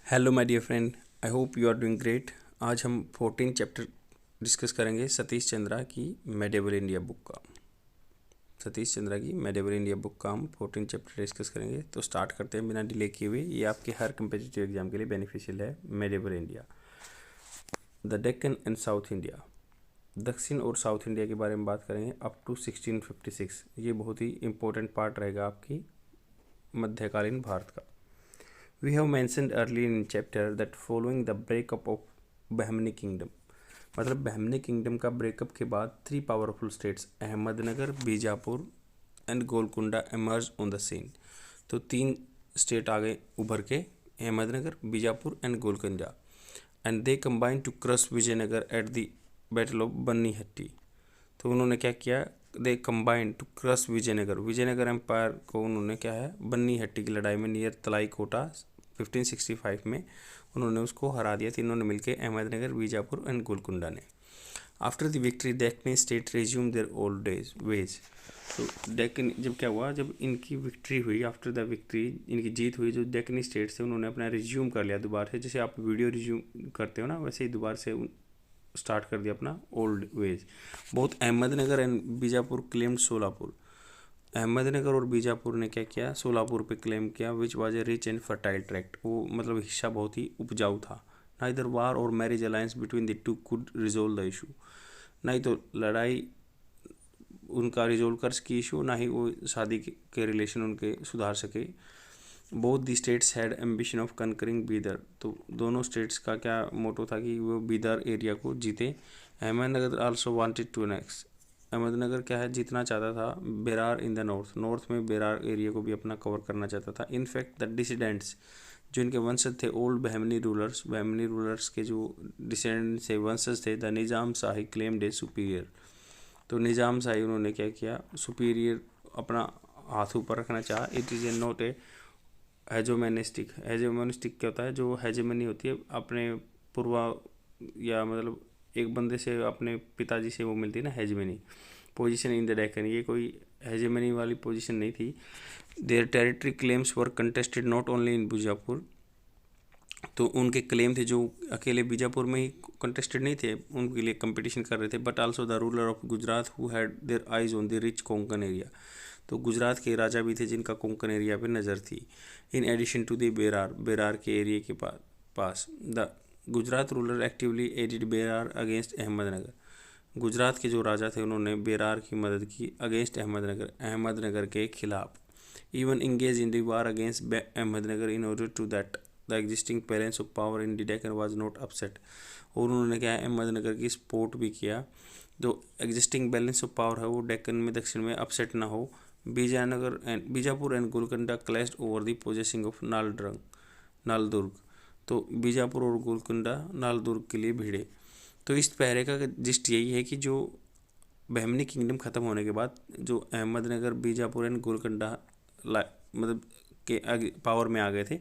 Hello my dear friend, I hope you are doing great. आज हम 14 chapter discuss करेंगे सतीश चंद्रा की मेडिएवल इंडिया बुक का। सतीश चंद्रा की मेडिएवल इंडिया बुक का हम 14 चैप्टर डिस्कस करेंगे। तो स्टार्ट करते हैं बिना डिले किए हुए। ये आपके हर कम्पिटिटिव एग्जाम के लिए बेनिफिशियल है। Medieval India, the Deccan and south India. दक्षिण और साउथ इंडिया के बारे में बात करेंगे अप टू 1656। ये बहुत ही इंपॉर्टेंट पार्ट रहेगा आपकी मध्यकालीन भारत का। We have mentioned earlier in chapter that following the breakup of Bahmani kingdom, मतलब बहमनी किंगडम का ब्रेकअप के बाद 3 powerful states Ahmednagar, Bijapur and Golconda emerged on the scene। तो 3 स्टेट आ गए उभर के, Ahmednagar, Bijapur and Golconda, and they combined to crush Vijayanagar at the battle of Bannihatti. तो उन्होंने क्या किया, they combined to crush Vijayanagar. Vijayanagar empire को उन्होंने क्या है, बन्नी हट्टी की लड़ाई में नियर तलाई कोटा 1565 में उन्होंने उसको हरा दिया। तीनों ने मिलकर अहमदनगर, बीजापुर एंड गोलकुंडा ने। After the victory Deccan state resume their old days ways. तो डेक्कन जब क्या हुआ, जब इनकी विक्ट्री हुई, आफ्टर द विक्ट्री इनकी जीत हुई, जो डेक्कनी स्टेट से उन्होंने अपना रिज्यूम कर लिया दोबारा से। जैसे आप वीडियो रिज्यूम करते हो ना, वैसे ही दोबारा से स्टार्ट कर दिया अपना old veg. Both Ahmednagar and Bijapur claimed Solapur. Ahmednagar और बीजापुर ने क्या किया, सोलापुर पे क्लेम किया, विच was A rich and fertile tract. वो मतलब हिस्सा बहुत ही उपजाऊ था। नाइदर वार और marriage alliance between the to could resolve the issue. नहीं तो लड़ाई उनका रिजोल्व कर सकी इशू, ना ही वो शादी के रिलेशन उनके सुधार सके। Both the states had ambition of conquering Bidar. तो दोनों स्टेट्स का क्या मोटो था कि वो बीदर एरिया को जीते। Ahmednagar also wanted to next. Ahmednagar क्या है, जीतना चाहता था Berar in the north. North में बेरार एरिया को भी अपना कवर करना चाहता था। इनफैक्ट द डिसिडेंट्स, जो इनके वंशज थे, ओल्ड बहमनी रूलर्स के जो डिसेंडेंट्स से वंशज थे, the Nizam shahi claimed A superior. तो निज़ाम शाही उन्होंने क्या किया, सुपीरियर अपना हाथ ऊपर रखना चाहा। It is a not a hegemonistic. Hegemonistic क्या होता है, जो हेजेमनी होती है अपने पूर्वा या मतलब एक बंदे से अपने पिताजी से वो मिलती है ना, hegemony position in the Deccan. ये कोई हेजेमनी वाली पोजीशन नहीं थी। Their territory claims were contested not only in Bijapur. तो उनके क्लेम थे जो अकेले बीजापुर में ही कंटेस्टेड नहीं थे, उनके लिए कंपटीशन कर रहे थे, but also the ruler of Gujarat who had their eyes on the rich Konkan area. तो गुजरात के राजा भी थे जिनका कोंकण एरिया पे नज़र थी। In addition to the Berar के एरिया के पास the Gujarat ruler actively aided Berar against Ahmednagar. Gujarat के जो राजा थे उन्होंने बेरार की मदद की अगेंस्ट अहमदनगर के खिलाफ। Even engage in the war against Ahmednagar in order to that the existing balance of power in the Deccan was not upset. और उन्होंने क्या है, अहमदनगर की सपोर्ट भी किया। जो एग्जिस्टिंग बैलेंस ऑफ पावर है वो डेक्कन में, दक्षिण में अपसेट ना हो। Bijapur and Golconda clashed over the possessing of Naldurg. तो बीजापुर और गोलकुंडा नालदुर्ग के लिए भिड़े। तो इस पैरे का जिस्ट यही है कि जो बहमनी किंगडम ख़त्म होने के बाद जो अहमदनगर, बीजापुर एंड गोलकुंडा मतलब के आगे पावर में आ गए थे,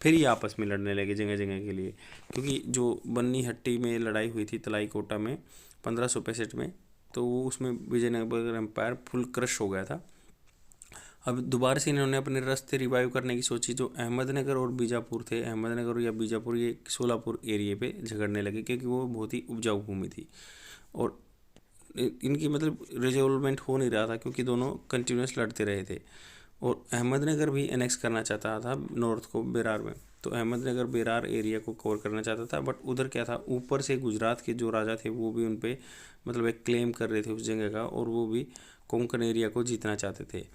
फिर ये आपस में लड़ने लगे जगह जगह के लिए। क्योंकि जो बन्नी हट्टी में लड़ाई हुई थी तलाई कोटा में 1565 में, तो वो उसमें विजयनगर एम्पायर फुल क्रश हो गया था। अब दोबारा से इन्होंने अपने रास्ते रिवाइव करने की सोची। जो अहमदनगर और बीजापुर थे, अहमदनगर या बीजापुर, ये सोलापुर एरिया पे झगड़ने लगे क्योंकि वो बहुत ही उपजाऊ भूमि थी और इनकी मतलब रिजोल्वमेंट हो नहीं रहा था क्योंकि दोनों कंटिन्यूस लड़ते रहे थे। और अहमदनगर भी एनेक्स करना चाहता था नॉर्थ को बेरार में। तो अहमदनगर बेरार एरिया को कवर करना चाहता था, बट उधर क्या था, ऊपर से गुजरात के जो राजा थे वो भी उन पर मतलब एक क्लेम कर रहे थे उस जगह का, और वो भी कोंकण एरिया को जीतना चाहते थे।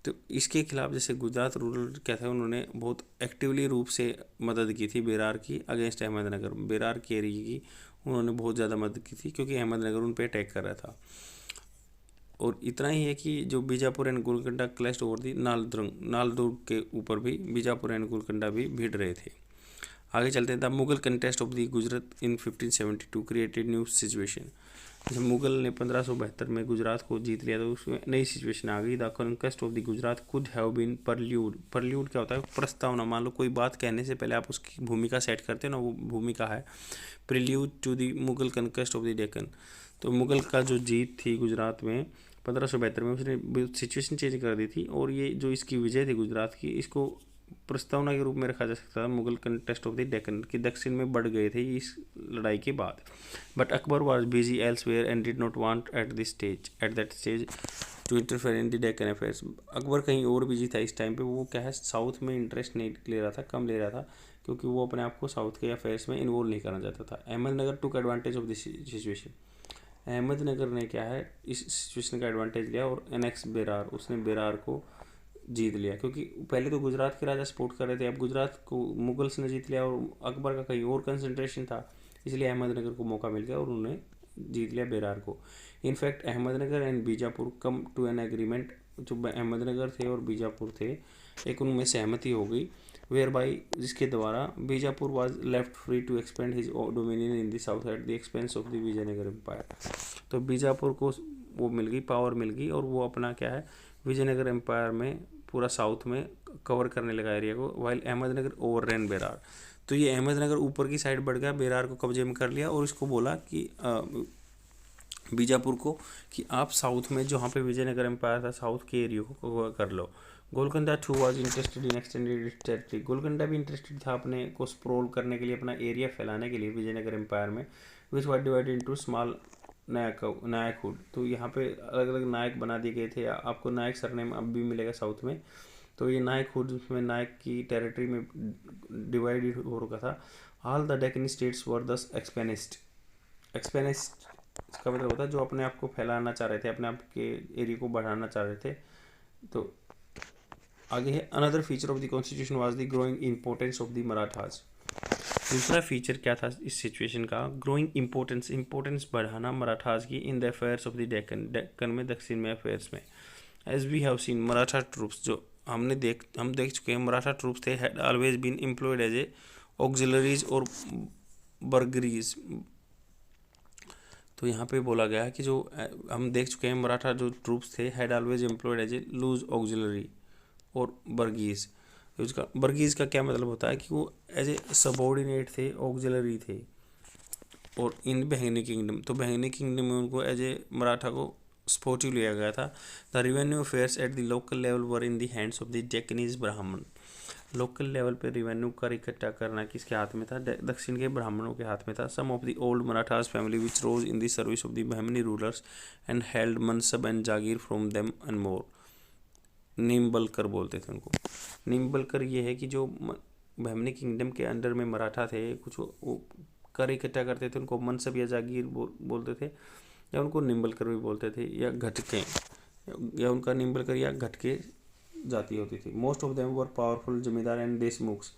तो इसके खिलाफ जैसे गुजरात रूरल क्या था, उन्होंने बहुत एक्टिवली रूप से मदद की थी बेरार की अगेंस्ट अहमदनगर। बेरार के एरिया की उन्होंने बहुत ज़्यादा मदद की थी क्योंकि अहमदनगर उन पर अटैक कर रहा था। और इतना ही है कि जो Bijapur and Golconda clashed over the Naldurg के ऊपर भी बीजापुर एंड गोलकुंडा भी भिड़ रहे थे। आगे चलते हैं। The Mughal contest of the Gujarat in 1572 created new situation. जब मुगल ने 1572 में गुजरात को जीत लिया तो उसमें नई सिचुएशन आ गई। The conquest of the Gujarat could have been prelude. Prelude क्या होता है, प्रस्तावना। मान लो कोई बात कहने से पहले आप उसकी भूमिका सेट करते हो ना, वो भूमिका है prelude to the Mughal conquest of the Deccan. तो मुगल का जो जीत थी गुजरात में 1572 में, उसने सिचुएशन चेंज कर दी थी। और ये जो इसकी विजय थी गुजरात की, इसको प्रस्तावना के रूप में रखा जा सकता था Mughal contest of the Deccan कि दक्षिण में बढ़ गए थे इस लड़ाई के बाद। But Akbar was busy elsewhere and did not want at that stage to interfere in the Deccan affairs. Akbar कहीं और बिजी था इस टाइम पे, वो क्या है साउथ में इंटरेस्ट नहीं ले रहा था, कम ले रहा था, क्योंकि वो अपने आप को साउथ के अफेयर्स में इन्वॉल्व नहीं करना चाहता था। अहमदनगर टुक advantage of this situation. Ahmednagar ने क्या है इस सिचुएशन का एडवांटेज लिया और एनेक्स बेरार, उसने बेरार को जीत लिया, क्योंकि पहले तो गुजरात के राजा सपोर्ट कर रहे थे, अब गुजरात को मुगल्स ने जीत लिया और अकबर का कहीं और कंसंट्रेशन था, इसलिए अहमदनगर को मौका मिल गया और उन्होंने जीत लिया बेरार को। In fact Ahmednagar and Bijapur come to an agreement, जो अहमदनगर थे और बीजापुर थे एक उनमें सहमति हो गई, वेयर बाई जिसके द्वारा Bijapur was left free to expand his dominion in the south at the expense of the Vijayanagar empire. तो बीजापुर को वो मिल गई, पावर मिल गई और वो अपना क्या है विजयनगर एम्पायर में पूरा साउथ में कवर करने लगा एरिया को, वाइल अहमदनगर ओवररन बेरार। तो ये अहमदनगर ऊपर की साइड बढ़ गया, बेरार को कब्जे में कर लिया और इसको बोला कि बीजापुर को कि आप साउथ में जहाँ पे विजयनगर एम्पायर था साउथ के एरिया को कवर कर लो। Golconda too was interested in extended its territory. Golconda भी इंटरेस्टेड था अपने को स्प्रोल करने के लिए, अपना एरिया फैलाने के लिए विजयनगर एम्पायर में, which was divided into small nayakhood. तो यहाँ पे अलग अलग नायक बना दिए गए थे, आपको नायक सरनेम अब भी मिलेगा साउथ में। तो ये नायकहुड में नायक की टेरिटरी में डिवाइडेड हो रखा था। All the Deccan states were दस एक्सपेनिस्ट। एक्सपेनिस्ट इसका मतलब होता है जो अपने आप को फैलाना चाह रहे थे, अपने आप के एरिया को बढ़ाना चाह रहे थे। तो आगे है another feature of the constitution was the growing importance of the Marathas. दूसरा फीचर क्या था इस सिचुएशन का, ग्रोइंग इंपॉर्टेंस बढ़ाना मराठास की in the affairs of the Deccan में, दक्षिण में अफेयर्स में। As we have seen Maratha troops, जो हम देख चुके हैं मराठा ट्रूप्स थे had always been employed as a auxiliaries और बर्गरीज। तो यहाँ पे बोला गया है कि जो हम देख चुके हैं मराठा जो ट्रूप्स थे had always employed as a loose auxiliary और बर्गीज। उसका बर्गीज का क्या मतलब होता है कि वो एज ए सबॉर्डिनेट थे, ऑक्सिलरी थे। और इन बहंगनी किंगडम, तो बहंगनी किंगडम में उनको एज ए मराठा को सपोर्टिव लिया गया था। The revenue affairs at the local level were in the hands of the Deccanis Brahmin. Local level पे रेवेन्यू का इकट्ठा करना किसके हाथ में था, दक्षिण के ब्राह्मणों के हाथ में था। Some of the old Marathas family which rose in the service of the Bahmani rulers and held mansab and jagir from them and more. Nimbalkar बोलते थे उनको। निम्बलकर ये है कि जो बहमनी किंगडम के अंडर में मराठा थे, कुछ वो कर इकट्ठा करते थे, उनको मनसब या जागीर बोलते थे, या उनको निम्बलकर भी बोलते थे, या घटके, या उनका निम्बलकर या घटके जाति होती थी। Most of them were powerful zamindars and Deshmukhs.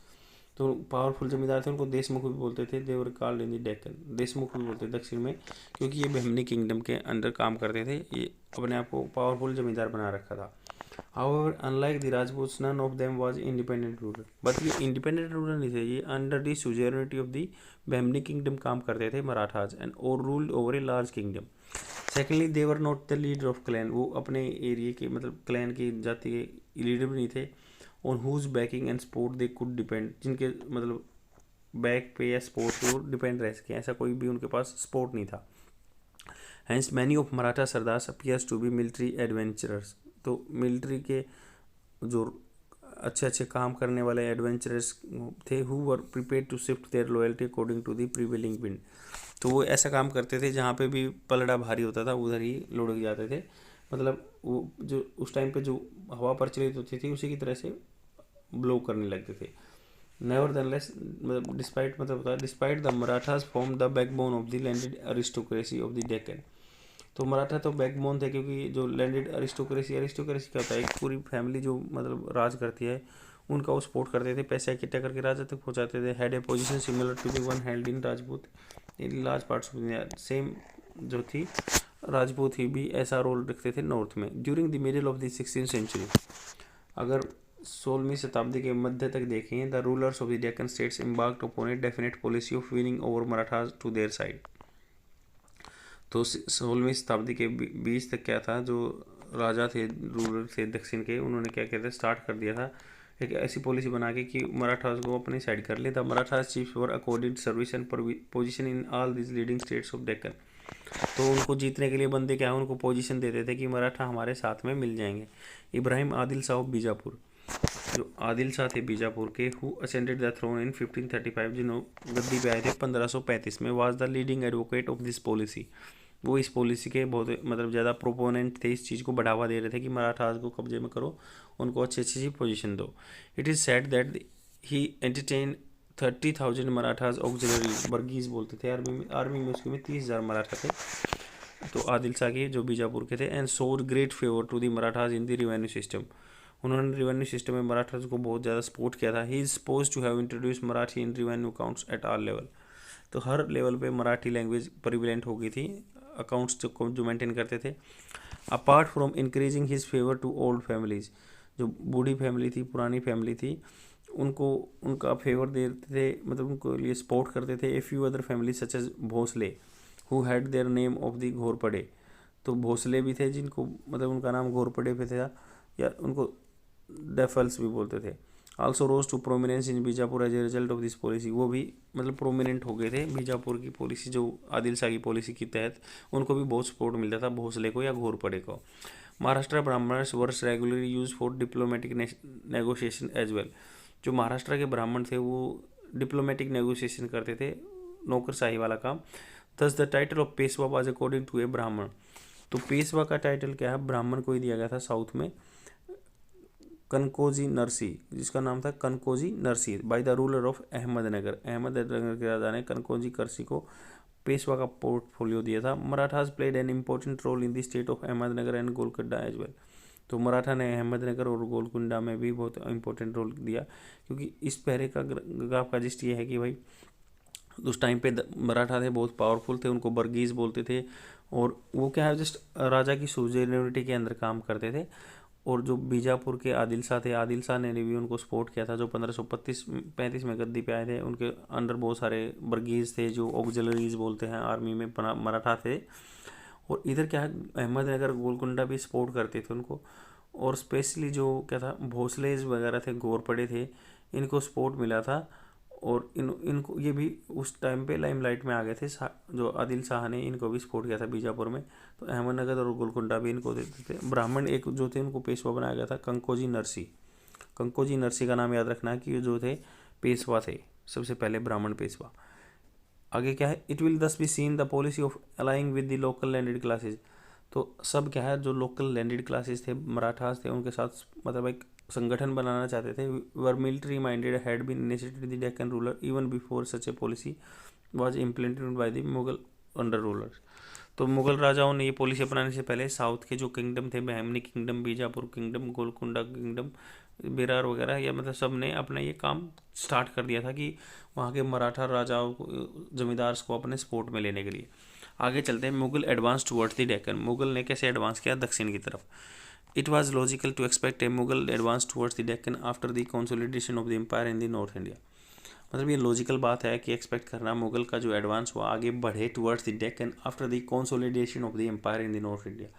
तो पावरफुल जमींदार थे, उनको देशमुख भी बोलते थे। They were called in the Deccan, Deshmukh भी बोलते थे दक्षिण में, क्योंकि ये बहमनी किंगडम के अंडर काम करते थे, ये अपने आप को पावरफुल जमींदार बना रखा था। However, unlike the Rajputs, none of them was independent ruler. But ये independent ruler नहीं थे, ये under the suzerainty of the Bahmani kingdom काम करते थे Marathas and or ruled over a large kingdom. Secondly, they were not the leader of clan. वो अपने area के मतलब क्लैन की जाति के लीडर भी नहीं थे। On whose backing and support they could depend, जिनके मतलब बैक पे या सपोर्ट पे वो डिपेंड रह सके, ऐसा कोई भी उनके पास सपोर्ट नहीं था। Hence many of Maratha sardars appears to be military adventurers. तो मिलिट्री के जो अच्छे अच्छे काम करने वाले एडवेंचरर्स थे, who were prepared to shift their loyalty according to the prevailing wind. तो वो ऐसा काम करते थे जहाँ पे भी पलड़ा भारी होता था उधर ही लुढ़क जाते थे, मतलब वो जो उस टाइम पे जो हवा प्रचलित होती थी उसी की तरह से ब्लो करने लगते थे। नेवरदलेस मतलब डिस्पाइट मतलब होता है despite the Marathas form the backbone of the landed aristocracy of the Deccan. तो मराठा तो बैकबोन थे, क्योंकि जो लैंडेड अरिस्टोक्रेसी क्या होता है, एक पूरी फैमिली जो मतलब राज करती है उनका वो सपोर्ट करते थे, पैसा इकट्ठा करके राजा तक पहुंचाते थे। Had a position similar to the one held in Rajput in large parts of India. Same जो थी राजपूत ही भी ऐसा रोल रखते थे नॉर्थ में। During the middle of the 16th century, अगर 16वीं शताब्दी के मध्य तक देखें, the rulers of the Deccan states embarked upon a definite policy of winning over Marathas to their side. तो 16वीं शताब्दी के बीच तक क्या था, जो राजा थे रूलर थे दक्षिण के, उन्होंने क्या कहते हैं स्टार्ट कर दिया था एक ऐसी पॉलिसी बना के कि मराठास को अपनी साइड कर ले। The Marathas chiefs were accorded service and position in all this leading states of Deccan. तो उनको जीतने के लिए बंदे क्या है, उनको पोजीशन देते थे कि मराठा हमारे साथ में मिल जाएंगे। इब्राहिम आदिल शाह बीजापुर, जो आदिल शाह थे बीजापुर के, who ascended the thrown in 1535, जिन्हों गद्दी पे आए थे 1535 में, was the leading advocate of this policy. वो इस पॉलिसी के बहुत मतलब ज़्यादा प्रोपोनेंट थे, इस चीज़ को बढ़ावा दे रहे थे कि मराठास को कब्जे में करो, उनको अच्छी अच्छी सी पोजीशन दो। It is said that he entertain 30,000 Marathas auxiliary, bargis बोलते थे आर्मी में उसके में 30,000 मराठा थे, तो आदिल शाह के जो बीजापुर के थे। And showed great favour to the Marathas in the revenue system, उन्होंने रिवेन्यू सिस्टम में मराठास को बहुत ज़्यादा सपोर्ट किया था। He is suppose to have introduce Marathi in revenue accounts at all level, तो हर लेवल पे मराठी लैंग्वेज प्रिविलेंट हो गई थी अकाउंट्स जो मेंटेन करते थे। Apart from increasing his favour to old families, जो बूढ़ी फैमिली थी, पुरानी फैमिली थी, उनको उनका फेवर देते थे, मतलब उनको लिए सपोर्ट करते थे। A few other family such as Bhosle who had their name of the Ghorpade, तो भोसले भी थे जिनको मतलब उनका नाम घोरपड़े पे था, या उनको डेफल्स भी बोलते थे। Also rose to prominence in Bijapur as a result of this policy, वो भी मतलब प्रोमिनेंट हो गए थे बीजापुर की पॉलिसी, जो आदिल शाह की पॉलिसी के तहत उनको भी बहुत सपोर्ट मिलता था, भोसले को या घोरपड़े को। Maharashtra Brahmins were regularly use for diplomatic negotiation as well, जो महाराष्ट्र के ब्राह्मण थे वो डिप्लोमेटिक नेगोशिएशन करते थे, नौकरशाही वाला काम। Thus the title of Peshwa was according to a Brahmin, तो पेशवा का टाइटल क्या है, ब्राह्मण को ही दिया गया था साउथ में, कनकोजी नरसी, जिसका नाम था Kankoji Narsi, by the ruler of Ahmednagar, Ahmednagar के राजा ने कनकोजी नरसी को पेशवा का पोर्टफोलियो दिया था। Marathas played an important role in the state of Ahmednagar and Golconda as well, तो मराठा ने अहमदनगर और गोलकुंडा में भी बहुत इंपॉर्टेंट रोल दिया, क्योंकि इस पहरे का ग्राफ का जिस्ट ये है कि भाई उस टाइम पे मराठा थे बहुत पावरफुल थे, उनको बर्गीज बोलते थे, और वो क्या है जस्ट राजा की सुजेनिटी के अंदर काम करते थे। और जो बीजापुर के आदिल शाह थे, आदिल शाह ने भी उनको सपोर्ट किया था, जो 1535 में गद्दी पे आए थे, उनके अंडर बहुत सारे बर्गीज थे जो ऑक्सिलरीज बोलते हैं, आर्मी में मराठा थे। और इधर क्या है, अहमदनगर गोलकुंडा भी सपोर्ट करते थे उनको, और स्पेशली जो क्या था भोसलेज वगैरह थे, घोरपड़े थे, इनको सपोर्ट मिला था। और इनको ये भी उस टाइम पे लाइमलाइट में आ गए थे, जो आदिल शाह ने इनको भी सपोर्ट किया था बीजापुर में, तो अहमदनगर और गोलकुंडा भी इनको देते थे। ब्राह्मण एक जो थे उनको पेशवा बनाया गया था, कंकोजी नरसी, कंकोजी नरसी का नाम याद रखना कि जो थे पेशवा थे, सबसे पहले ब्राह्मण पेशवा। आगे क्या है, it will thus be seen the policy of allying with the local landed classes, तो सब क्या है जो लोकल लैंडेड क्लासेस थे, मराठास थे, उनके साथ मतलब एक संगठन बनाना चाहते थे। Were military minded had been initiated the Deccan ruler even before such a policy was implemented by the Mughal under rulers, तो मुगल राजाओं ने ये पॉलिसी अपनाने से पहले साउथ के जो किंगडम थे, Bahmani kingdom, Bijapur kingdom, Golconda kingdom, Berar वगैरह, या मतलब सब ने अपना ये काम स्टार्ट कर दिया था कि वहाँ के मराठा राजाओं को, जमींदार्स को अपने सपोर्ट में लेने के लिए। आगे चलते हैं, Mughal advance towards the Deccan, Mughal ने कैसे एडवांस किया दक्षिण की तरफ। It was logical to expect a Mughal advance towards the Deccan after the consolidation of the empire in the north India, मतलब ये लॉजिकल बात है कि एक्सपेक्ट करना मुगल का जो एडवांस हुआ आगे बढ़े towards the Deccan after the consolidation of the empire in the north India,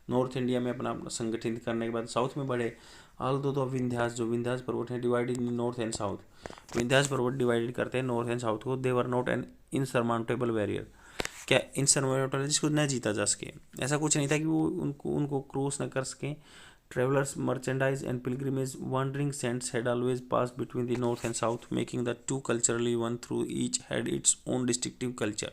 north India में अपना संगठित करने के बाद साउथ में बढ़े। ऑल्दो द विंध्यास, जो विंध्यास पर्वत है, divided in north and south, Vindhyas पर्वत डिवाइडेड करते हैं नॉर्थ एंड साउथ को। दे वर नॉट एन इनसरमाउंटेबल बैरियर, क्या इनसरमाउंटेबल जिसको न जीता जा सके, ऐसा कुछ नहीं था कि वो उनको क्रॉस न कर सकें। Travelers, merchandise and pilgrimage wandering saints had always passed between the north and south, making the two culturally one through each had its own distinctive culture.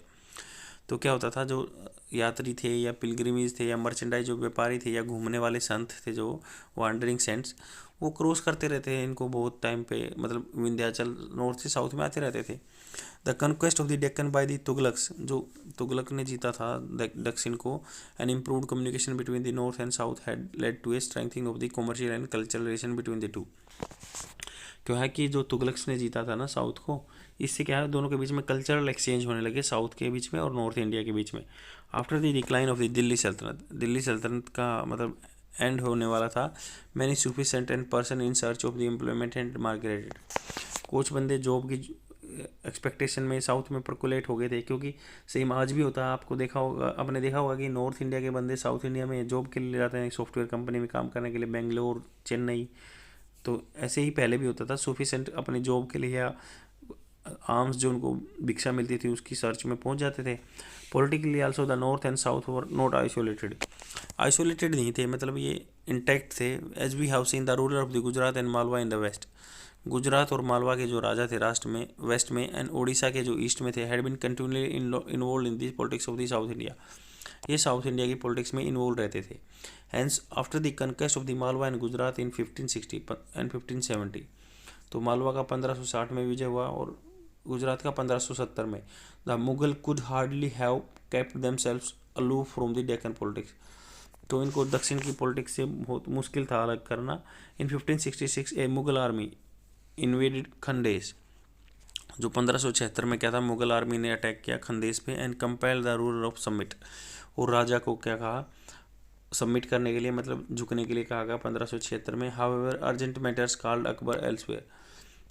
तो क्या होता था, जो यात्री थे या पिलग्रिमेज थे या मर्चेंडाइज जो व्यापारी थे या घूमने वाले संत थे, जो वांडरिंग सेंट्स, वो क्रॉस करते रहते हैं इनको बहुत टाइम पे, मतलब विंध्याचल नॉर्थ से साउथ में आते रहते थे। The conquest of the Deccan by the Tughlaqs, जो तुगलक ने जीता था दक्षिण को, and improved communication between the north and south had led to a strengthening of the commercial and cultural relation between the two. क्यों है कि जो तुगलक्स ने जीता था ना साउथ को, इससे क्या है दोनों के बीच में कल्चरल एक्सचेंज होने लगे, साउथ के बीच में और नॉर्थ इंडिया के बीच में। After the decline of the Delhi Sultanate, Delhi Sultanate का मतलब एंड होने वाला था, many Sufi saint and person in search of the employment and marketed, कुछ बंदे जॉब की एक्सपेक्टेशन में साउथ में परकुलेट हो गए थे, क्योंकि सेम आज भी होता है, आपको देखा होगा, आपने देखा होगा कि नॉर्थ इंडिया के बंदे साउथ इंडिया में जॉब के लिए जाते हैं, सॉफ्टवेयर कंपनी में काम करने के लिए, बेंगलोर, चेन्नई। तो ऐसे ही पहले भी होता था, सूफी सेंट अपनी जॉब के लिए या आर्म्स जो उनको भिक्षा मिलती थी उसकी सर्च में पहुंच जाते थे। Politically also the north and south were not isolated नहीं थे, मतलब ये इंटैक्ट थे। As we have seen the ruler of the Gujarat and Malwa in the west, Gujarat और मालवा के जो राजा थे राष्ट्र में वेस्ट में, एंड उड़ीसा के जो ईस्ट में थे, had been continuously involve in the politics of the south India, ये साउथ इंडिया की पॉलिटिक्स में इन्वॉल्व रहते थे। Hence after the conquest of the Malwa and Gujarat in 1560 and 1570, तो मालवा का 1560 में विजय हुआ और गुजरात का 1570 में, the Mughal could hardly have kept themselves aloof from the Deccan politics, तो इनको दक्षिण की पॉलिटिक्स से बहुत मुश्किल था अलग करना। इन 1566 ए मुगल आर्मी इन्वेडेड खंडेश, जो 1576 में क्या था, मुगल आर्मी ने अटैक किया खंदेश पे, and compel the ruler of submit, और राजा को क्या कहा, सबमिट करने के लिए, मतलब झुकने के लिए कहा गया 1576 में। However urgent matters called Akbar elsewhere,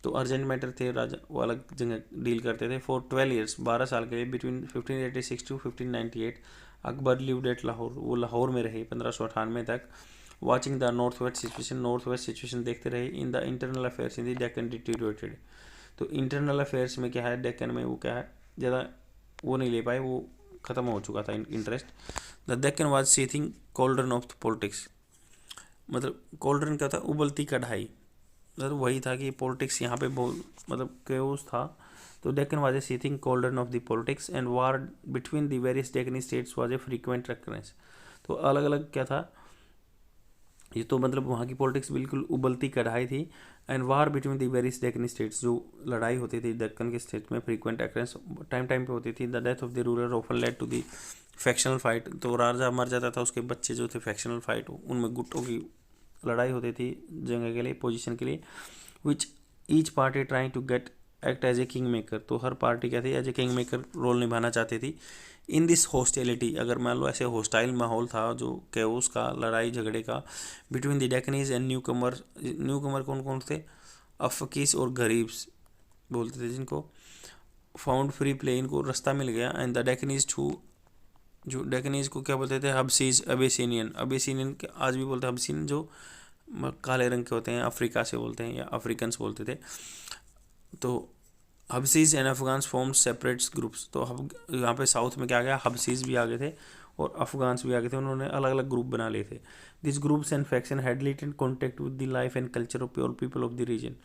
तो अर्जेंट मैटर थे, राजा वो अलग जगह डील करते थे। फॉर 12 ईयर्स, 12 साल के लिए, between 1586 to 1598 Akbar lived at Lahore, वो लाहौर में रहे 1598 तक। Watching the north west situation देखते रहे। In the internal affairs in the Deccan deteriorated, तो इंटरनल अफेयर्स में क्या है, डेक्कन में वो क्या है, ज़्यादा वो नहीं ले पाए, वो ख़त्म हो चुका था interest. The Deccan was seething cauldron of politics, मतलब कॉल्डरन क्या था, उबलती कढ़ाई, मतलब वही था कि पॉलिटिक्स यहाँ पे बहुत मतलब केओस था। तो Deccan was a seething cauldron of the politics and war between the various Deccani states was a frequent recurrence, तो अलग अलग क्या था ये, तो मतलब वहाँ की पॉलिटिक्स बिल्कुल उबलती कढ़ाई थी। And war between the various Deccani states, जो लड़ाई होती थी दक्कन के स्टेट में फ्रीक्वेंट अक्रेंस टाइम टाइम पे होती थी। The death of the ruler often led to the factional fight, तो राजा मर जाता था, उसके बच्चे जो थे फैक्शनल फाइट, उनमें गुटों की लड़ाई होती थी जगह के लिए, पोजीशन के लिए। Which each party trying to get act as a king maker, तो हर पार्टी क्या थी, as a king maker role निभाना चाहती थी। इन दिस हॉस्टिलिटी, अगर मान लो ऐसे हॉस्टाइल माहौल था जो कैओस का, लड़ाई झगड़े का, बिटवीन द डेक्कनीज एंड न्यूकमर कौन कौन थे, अफकीस और गरीब्स बोलते थे जिनको, फाउंड फ्री प्ले, इनको रास्ता मिल गया। एंड द डेक्कनीज टू, जो डेक्कनीज को क्या बोलते थे, हबसीज, अबेसिनियन के आज भी बोलते हैं हबसीन, जो काले रंग के होते हैं, अफ्रीका से बोलते हैं या अफ्रीकन्स बोलते थे। तो Habshis and Afghans form separate groups, तो यहाँ पे साउथ में क्या आ गया, हबसीज भी आ गए थे और अफगान्स भी आ गए थे, उन्होंने अलग अलग ग्रुप बना लिए थे। This groups and faction had little contact with the life and culture of pure people of the region,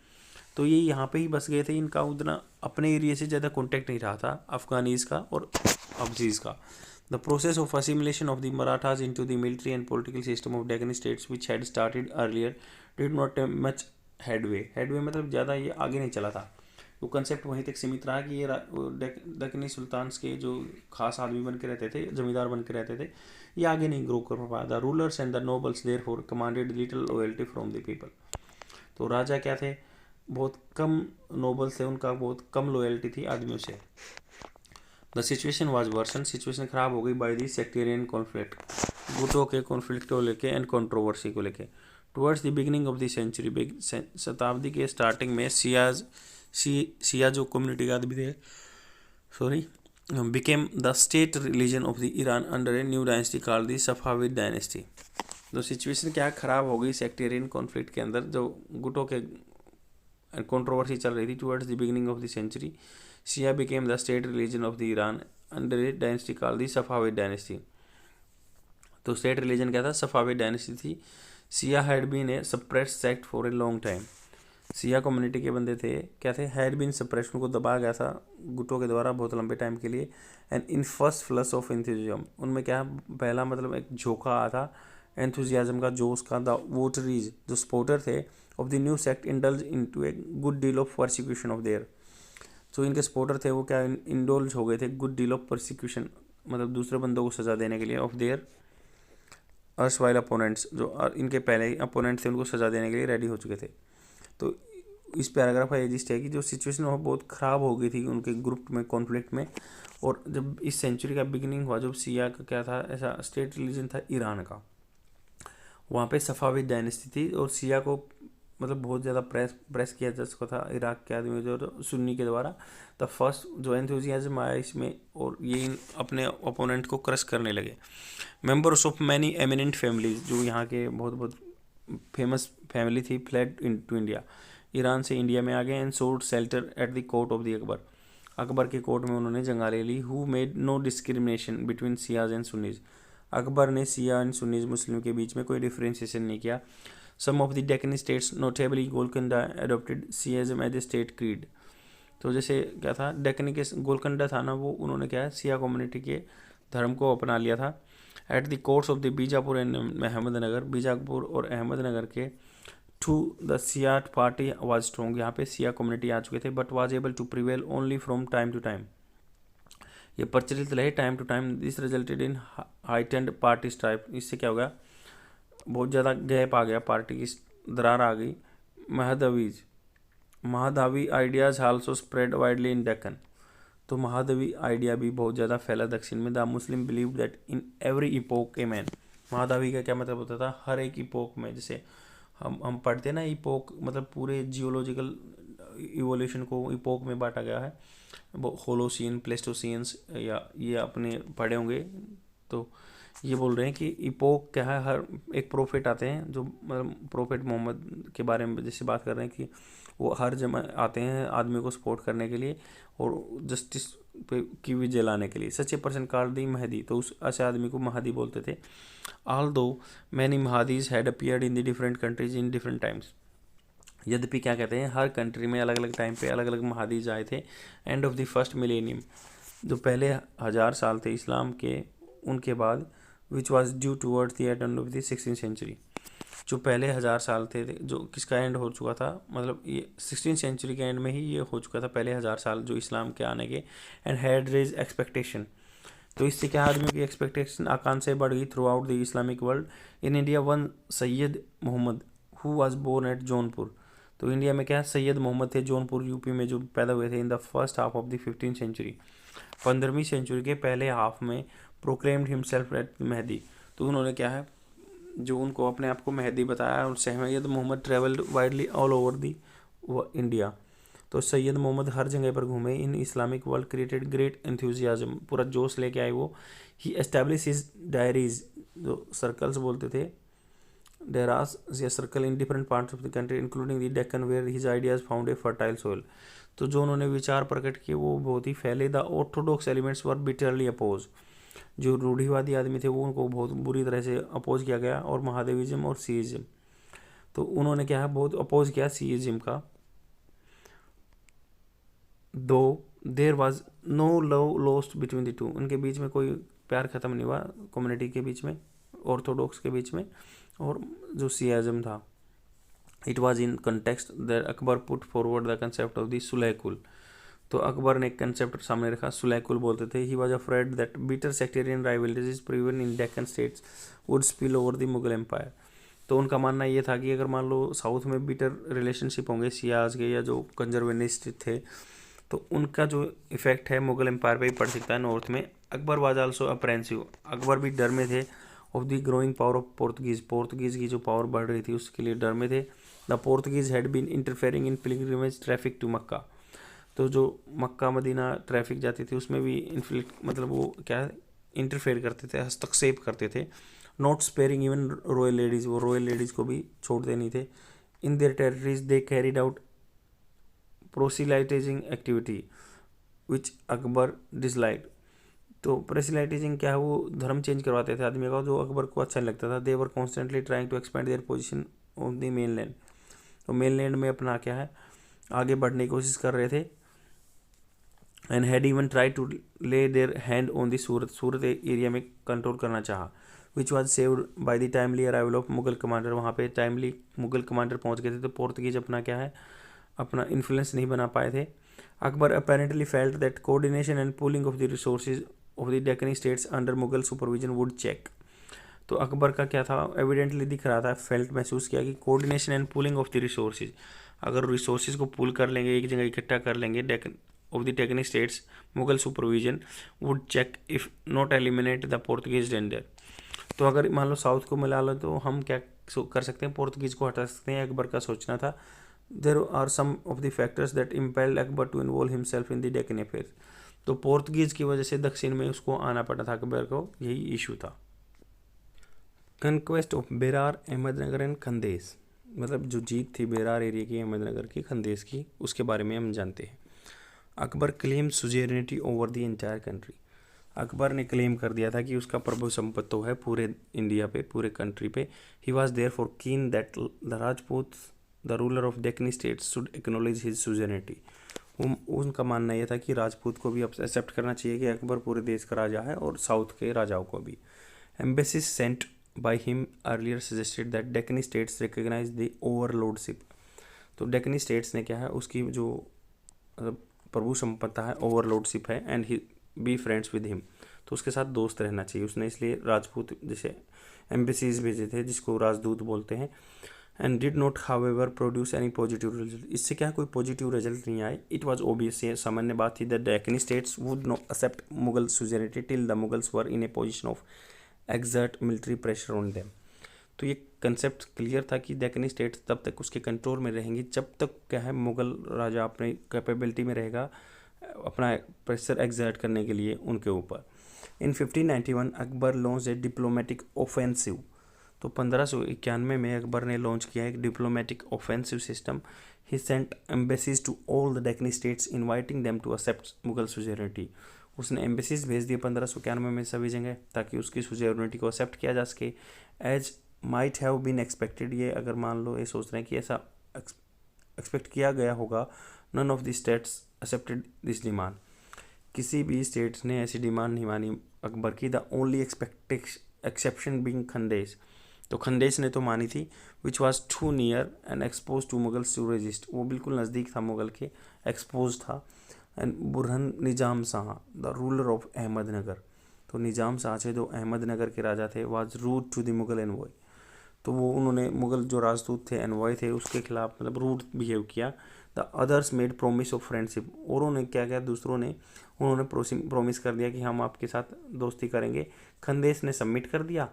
तो ये यहाँ पे ही बस गए थे, इनका उतना अपने एरिया से ज़्यादा कॉन्टेक्ट नहीं रहा था अफगानीज का और हबसीज का। The process of assimilation of the Marathas into the military and political system of Deccan states, which had started earlier, did not have much headway. Headway मतलब ज़्यादा ये आगे नहीं चला था, वो कंसेप्ट वहीं तक सीमित रहा कि ये दक्कनी सुल्तान्स के जो खास आदमी बन के रहते थे, जमींदार बन के रहते थे, ये आगे नहीं ग्रो कर पाया। The rulers and the nobles therefore commanded little loyalty from the people, तो राजा क्या थे, बहुत कम नोबल्स थे, उनका बहुत कम लॉयल्टी थी आदमियों से। The situation was worsen, situation खराब हो गई बाय दी सेक्टेरियन कॉन्फ्लिक्ट, गुटों के कॉन्फ्लिक्ट को लेके एंड कंट्रोवर्सी को लेके। Towards the beginning of the century, शताब्दी के स्टार्टिंग में शिया जो कम्युनिटी के आदमी थे, became the state religion of the Iran under a new dynasty called the Safavid dynasty. तो सिचुएशन क्या खराब हो गई सेक्टेरियन कॉन्फ्लिक्ट के अंदर, जो गुटों के कंट्रोवर्सी चल रही थी। Towards the beginning of the century Shia became the state religion of the Iran under a dynasty called the Safavid dynasty. तो स्टेट रिलीजन क्या था, सफाविद डायनेस्टी थी। Shia had been a suppressed sect for a long time. Shia community के बंदे थे, क्या थे, had been suppressed, उनको दबाया गया था गुटों के द्वारा बहुत लंबे टाइम के लिए। And in first flush of enthusiasm, उनमें क्या पहला मतलब एक झोंका आया था एंथुजियाज्म का, जोश का। द वोटरीज, जो सपोर्टर थे of the new sect, indulge into a good deal of persecution of their, जो इनके सपोर्टर थे वो क्या इंडोल्ज हो गए थे गुड डील ऑफ प्रोसिक्यूशन, मतलब दूसरे बंदों को सज़ा देने के लिए, ऑफ देयर अर्सवाइल अपोनेंट्स, जो इनके पहले अपोनेंट थे उनको सज़ा देने के लिए रेडी हो चुके थे। तो इस पैराग्राफ का ये जिस्ट है कि जो सिचुएशन वहाँ बहुत ख़राब हो गई थी उनके ग्रुप में, कॉन्फ्लिक्ट में। और जब इस सेंचुरी का बिगिनिंग हुआ, जब शिया का क्या था, ऐसा स्टेट रिलीजन था ईरान का, वहाँ पे सफाविद डायनेस्टी थी और शिया को मतलब बहुत ज़्यादा प्रेस किया जा सका था इराक के आदमी जो सुन्नी के द्वारा। द फर्स्ट जो एंथुजियाज्म आया इसमें, और ये अपने ओपोनेंट को क्रश करने लगे। Members of many eminent families, जो यहाँ के बहुत बहुत फेमस फैमिली थी, fled into India, Iran से इंडिया में आ गए and sought shelter at the court of the Akbar. Akbar के कोर्ट में उन्होंने जगह ले ली। Who made no discrimination between Shias and Sunnis. Akbar ने सिया एंड सुन्नीज मुस्लिम के बीच में कोई डिफ्रेंशिएशन नहीं किया। Some of the Deccan states notably Golconda adopted Shiaism as a state creed. तो जैसे क्या था, डेक्कन के गोलकुंडा था ना, वो उन्होंने क्या है सिया कम्युनिटी के धर्म को अपना लिया था। At the courts of the Bijapur and Ahmednagar, Bijapur और अहमदनगर के to the Shia party was strong. यहाँ पे सिया कम्युनिटी आ चुके थे, but was able to prevail only from time to time. ये प्रचलित रहे time to time. This resulted in heightened party strife. इससे क्या हो गया, बहुत ज़्यादा गैप आ गया, पार्टी की दरार आ गई। Mahdavi ideas also spread widely in Deccan. तो महादवी आइडिया भी बहुत ज़्यादा फैला दक्षिण में। The Muslim believe that in every epoch a man. Mahdavi का क्या मतलब होता था, हर एक इपोक में, जैसे हम पढ़ते ना इपोक मतलब पूरे जियोलॉजिकल इवोल्यूशन को इपोक में बांटा गया है। वो होलोसीन, प्लेस्टोसियंस, या ये अपने पढ़े होंगे। तो ये बोल रहे हैं कि इपोक क्या है, हर एक प्रोफेट आते हैं, जो मतलब प्रोफेट मोहम्मद के बारे में जैसे बात कर रहे हैं कि वो हर जमा आते हैं आदमी को सपोर्ट करने के लिए और जस्टिस पे की विजय लाने के लिए। Such a person called the Mahdi. तो उस ऐसे आदमी को महदी बोलते थे। Although many Mahdis had appeared in the different countries in different times. यद्यपि क्या कहते हैं, हर कंट्री में अलग अलग टाइम पे अलग अलग महदीज आए थे। End of the first millennium, जो पहले 1000 साल थे इस्लाम के, उनके बाद which was due towards the end of the 16th century. जो पहले 1000 साल थे जो किसका एंड हो चुका था, मतलब ये 16th सेंचुरी के एंड में ही ये हो चुका था, पहले 1000 साल जो इस्लाम के आने के। And had raise expectation. तो इससे क्या आदमियों की एक्सपेक्टेशन आकांक्षाएं बढ़ गई throughout the Islamic world. In India one Sayyid Mohammad who was born at Jaunpur. तो इंडिया में क्या सैयद मोहम्मद थे, जौनपुर यूपी में, जो पैदा हुए थे in the first half of the 15th century. 15वीं सेंचुरी के पहले हाफ में प्रोक्लेम्ड हिमसेल्फ एट महदी। तो उन्होंने क्या है, जो उनको अपने आप को महदी बताया। और Sayyid Mohammad travelled widely all over the India. तो सैयद मोहम्मद हर जगह पर घूमे। In Islamic world created great enthusiasm, पूरा जोश लेके आए वो। ही एस्टैब्लिश हिज डायरीज, जो सर्कल्स बोलते थे, डेरास या circle in different parts of the country including the Deccan where his ideas found a fertile soil. तो जो उन्होंने विचार प्रकट किए वो बहुत ही फैले। The orthodox elements were bitterly oppose. जो रूढ़िवादी आदमी थे वो उनको बहुत बुरी तरह से अपोज किया गया। और महादेविज्म और सीइज्म, तो उन्होंने क्या है बहुत अपोज किया सीइज्म का। Though there was no love lost between the two. उनके बीच में कोई प्यार ख़त्म नहीं हुआ, कम्युनिटी के बीच में, ऑर्थोडॉक्स के बीच में और जो सियाज़म था। It was in context that Akbar put forward the concept of the sulh kul. तो अकबर ने एक कंसेप्ट सामने रखा, सुलह-कुल बोलते थे। He was afraid that bitter sectarian rivalries prevail in Deccan states would spill over the Mughal empire. तो उनका मानना ये था कि अगर मान लो साउथ में बिटर रिलेशनशिप होंगे सियाज के या जो कंजर्वेनिस्ट थे, तो उनका जो इफेक्ट है मुगल एम्पायर पे ही पड़ सकता है नॉर्थ में। Akbar was also apprehensive. Akbar भी डर में थे of the growing power of Portuguese. Portuguese की जो पावर बढ़ रही थी उसके लिए डर में थे। The Portuguese had been interfering in pilgrimage traffic to Mecca. तो जो मक्का मदीना ट्रैफिक जाती थी उसमें भी इन्फ्लिक्ट मतलब वो क्या इंटरफेयर करते थे, हस्तक्षेप करते थे। Not sparing even royal ladies, वो रॉयल लेडीज़ को भी छोड़ते नहीं थे। In their territories they carried out proselytizing activity which Akbar dislike. तो प्रोसिलाइटिजिंग क्या है, वो धर्म चेंज करवाते थे आदमी का, जो अकबर को अच्छा नहीं लगता था। They were constantly trying to expand their position on the main land. तो मेन लैंड में अपना क्या है आगे बढ़ने की कोशिश कर रहे थे। And had even try to lay their hand on the Surat. Surat area में कंट्रोल करना चाहा। Which was saved by the timely arrival of Mughal commander. वहाँ पे टाइमली मुगल कमांडर पहुँच गए थे, तो पोर्तुगीज अपना क्या है अपना इन्फ्लुएंस नहीं बना पाए थे। Akbar apparently felt that coordination and pooling of the resources of the Deccani states under Mughal supervision would check. तो अकबर का क्या था, एविडेंटली दिख रहा था, फेल्ट महसूस किया कि coordination and pooling of the resources, अगर रिसोर्सेज को पूल कर लेंगे, एक जगह इकट्ठा कर लेंगे, Deccan of the Deccani states, Mughal supervision would check if not eliminate the Portuguese danger. तो अगर मान लो साउथ को मिला लो तो हम क्या कर सकते हैं, पोर्तुगीज को हटा सकते हैं, अकबर का सोचना था। There are some of the factors that impelled Akbar to involve himself in the Deccan affairs. तो पोर्तुगीज की वजह से दक्षिण में उसको आना पड़ा था अकबर को, यही इशू था। Conquest of Berar, Ahmednagar and Khandesh. मतलब जो जीत थी बेरार एरिया की, अहमदनगर की, खंदेश की, उसके बारे में हम जानते हैं। Akbar claim suzerainty over the entire country. Akbar ने क्लेम कर दिया था कि उसका प्रभु संपत्ति है पूरे इंडिया पे, पूरे कंट्री पे। He was there for keen that the Rajput the ruler of Deccani state should acknowledge his suzerainty. उनका मानना यह था कि राजपूत को भी एक्सेप्ट करना चाहिए कि अकबर पूरे देश का राजा है, और साउथ के राजाओं को भी। Embassies sent by him earlier suggested that Deccani states recognise the overlordship. तो डेक्कनी स्टेट्स ने क्या है, उसकी जो प्रभु संपत्ति है, ओवरलॉर्डशिप है, and he be friends with him, तो उसके साथ दोस्त रहना चाहिए उसने, इसलिए राजपूत जैसे एम्बेसीज भेजे थे, जिसको राजदूत बोलते हैं। And did not however produce any positive result. इससे क्या कोई पॉजिटिव रिजल्ट नहीं आए। इट वाज ऑब्वियस, ये सामान्य बात थी, that Deccani states would not accept Mughal suzerainty till the Mughals were in a position of exert military pressure on them. तो ये कंसेप्ट क्लियर था कि डेक्कनी स्टेट्स तब तक उसके कंट्रोल में रहेंगी जब तक क्या है, मुगल राजा अपने कैपेबिलिटी में रहेगा अपना प्रेशर एक्सर्ट करने के लिए उनके ऊपर। In 1591 Akbar launch a diplomatic offensive. तो 1591 में अकबर ने लॉन्च किया एक diplomatic offensive system. He sent embassies to all the Deccani states inviting them to accept Mughal suzerainty. उसने एम्बेसीज भेज दिए 1591 में सभी जगह, ताकि उसकी सुजेनिटी को एक्सेप्ट किया जा सके। As might have been expected, ये अगर मान लो ये सोच रहे हैं कि ऐसा एक्सपेक्ट किया गया होगा, none of the states accepted this demand. किसी भी स्टेट्स ने ऐसी डिमांड नहीं मानी अकबर की। The only exception being Khandesh. तो खंडेश ने तो मानी थी, which was too near and expose to Mughals to resist. वो बिल्कुल नज़दीक था मुगल के, एक्सपोज था। And Burhan Nizam Shah the ruler of Ahmednagar. तो निजाम शाह थे जो अहमदनगर के राजा थे, was rude to the Mughal envoy. तो वो उन्होंने मुगल जो राजदूत थे, एनवॉय थे, उसके खिलाफ मतलब रूड बिहेव किया। The others made promise of friendship. और उन्होंने क्या किया, दूसरों ने उन्होंने प्रोमिस कर दिया कि हम आपके साथ दोस्ती करेंगे। खंदेश ने सबमिट कर दिया,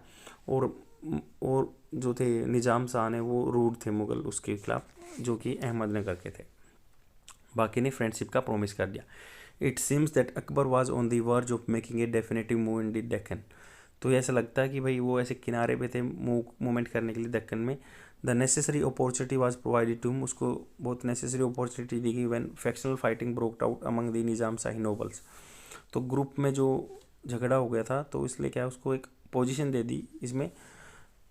और जो थे निजाम शाह ने, वो रूड थे मुगल उसके खिलाफ, जो कि अहमदनगर के थे। बाकी ने फ्रेंडशिप का प्रोमिस कर दिया। It seems that Akbar was on the verge of making a definitive move in the Deccan. तो ऐसा लगता है कि भाई वो ऐसे किनारे पे थे मूवमेंट करने के लिए दक्कन में। The necessary opportunity was provided to him. उसको बहुत नेसेसरी अपॉर्चुनिटी दी गई when factional fighting broke out among the Nizam Shahi nobles. तो ग्रुप में जो झगड़ा हो गया था, तो इसलिए क्या उसको एक पोजीशन दे दी इसमें।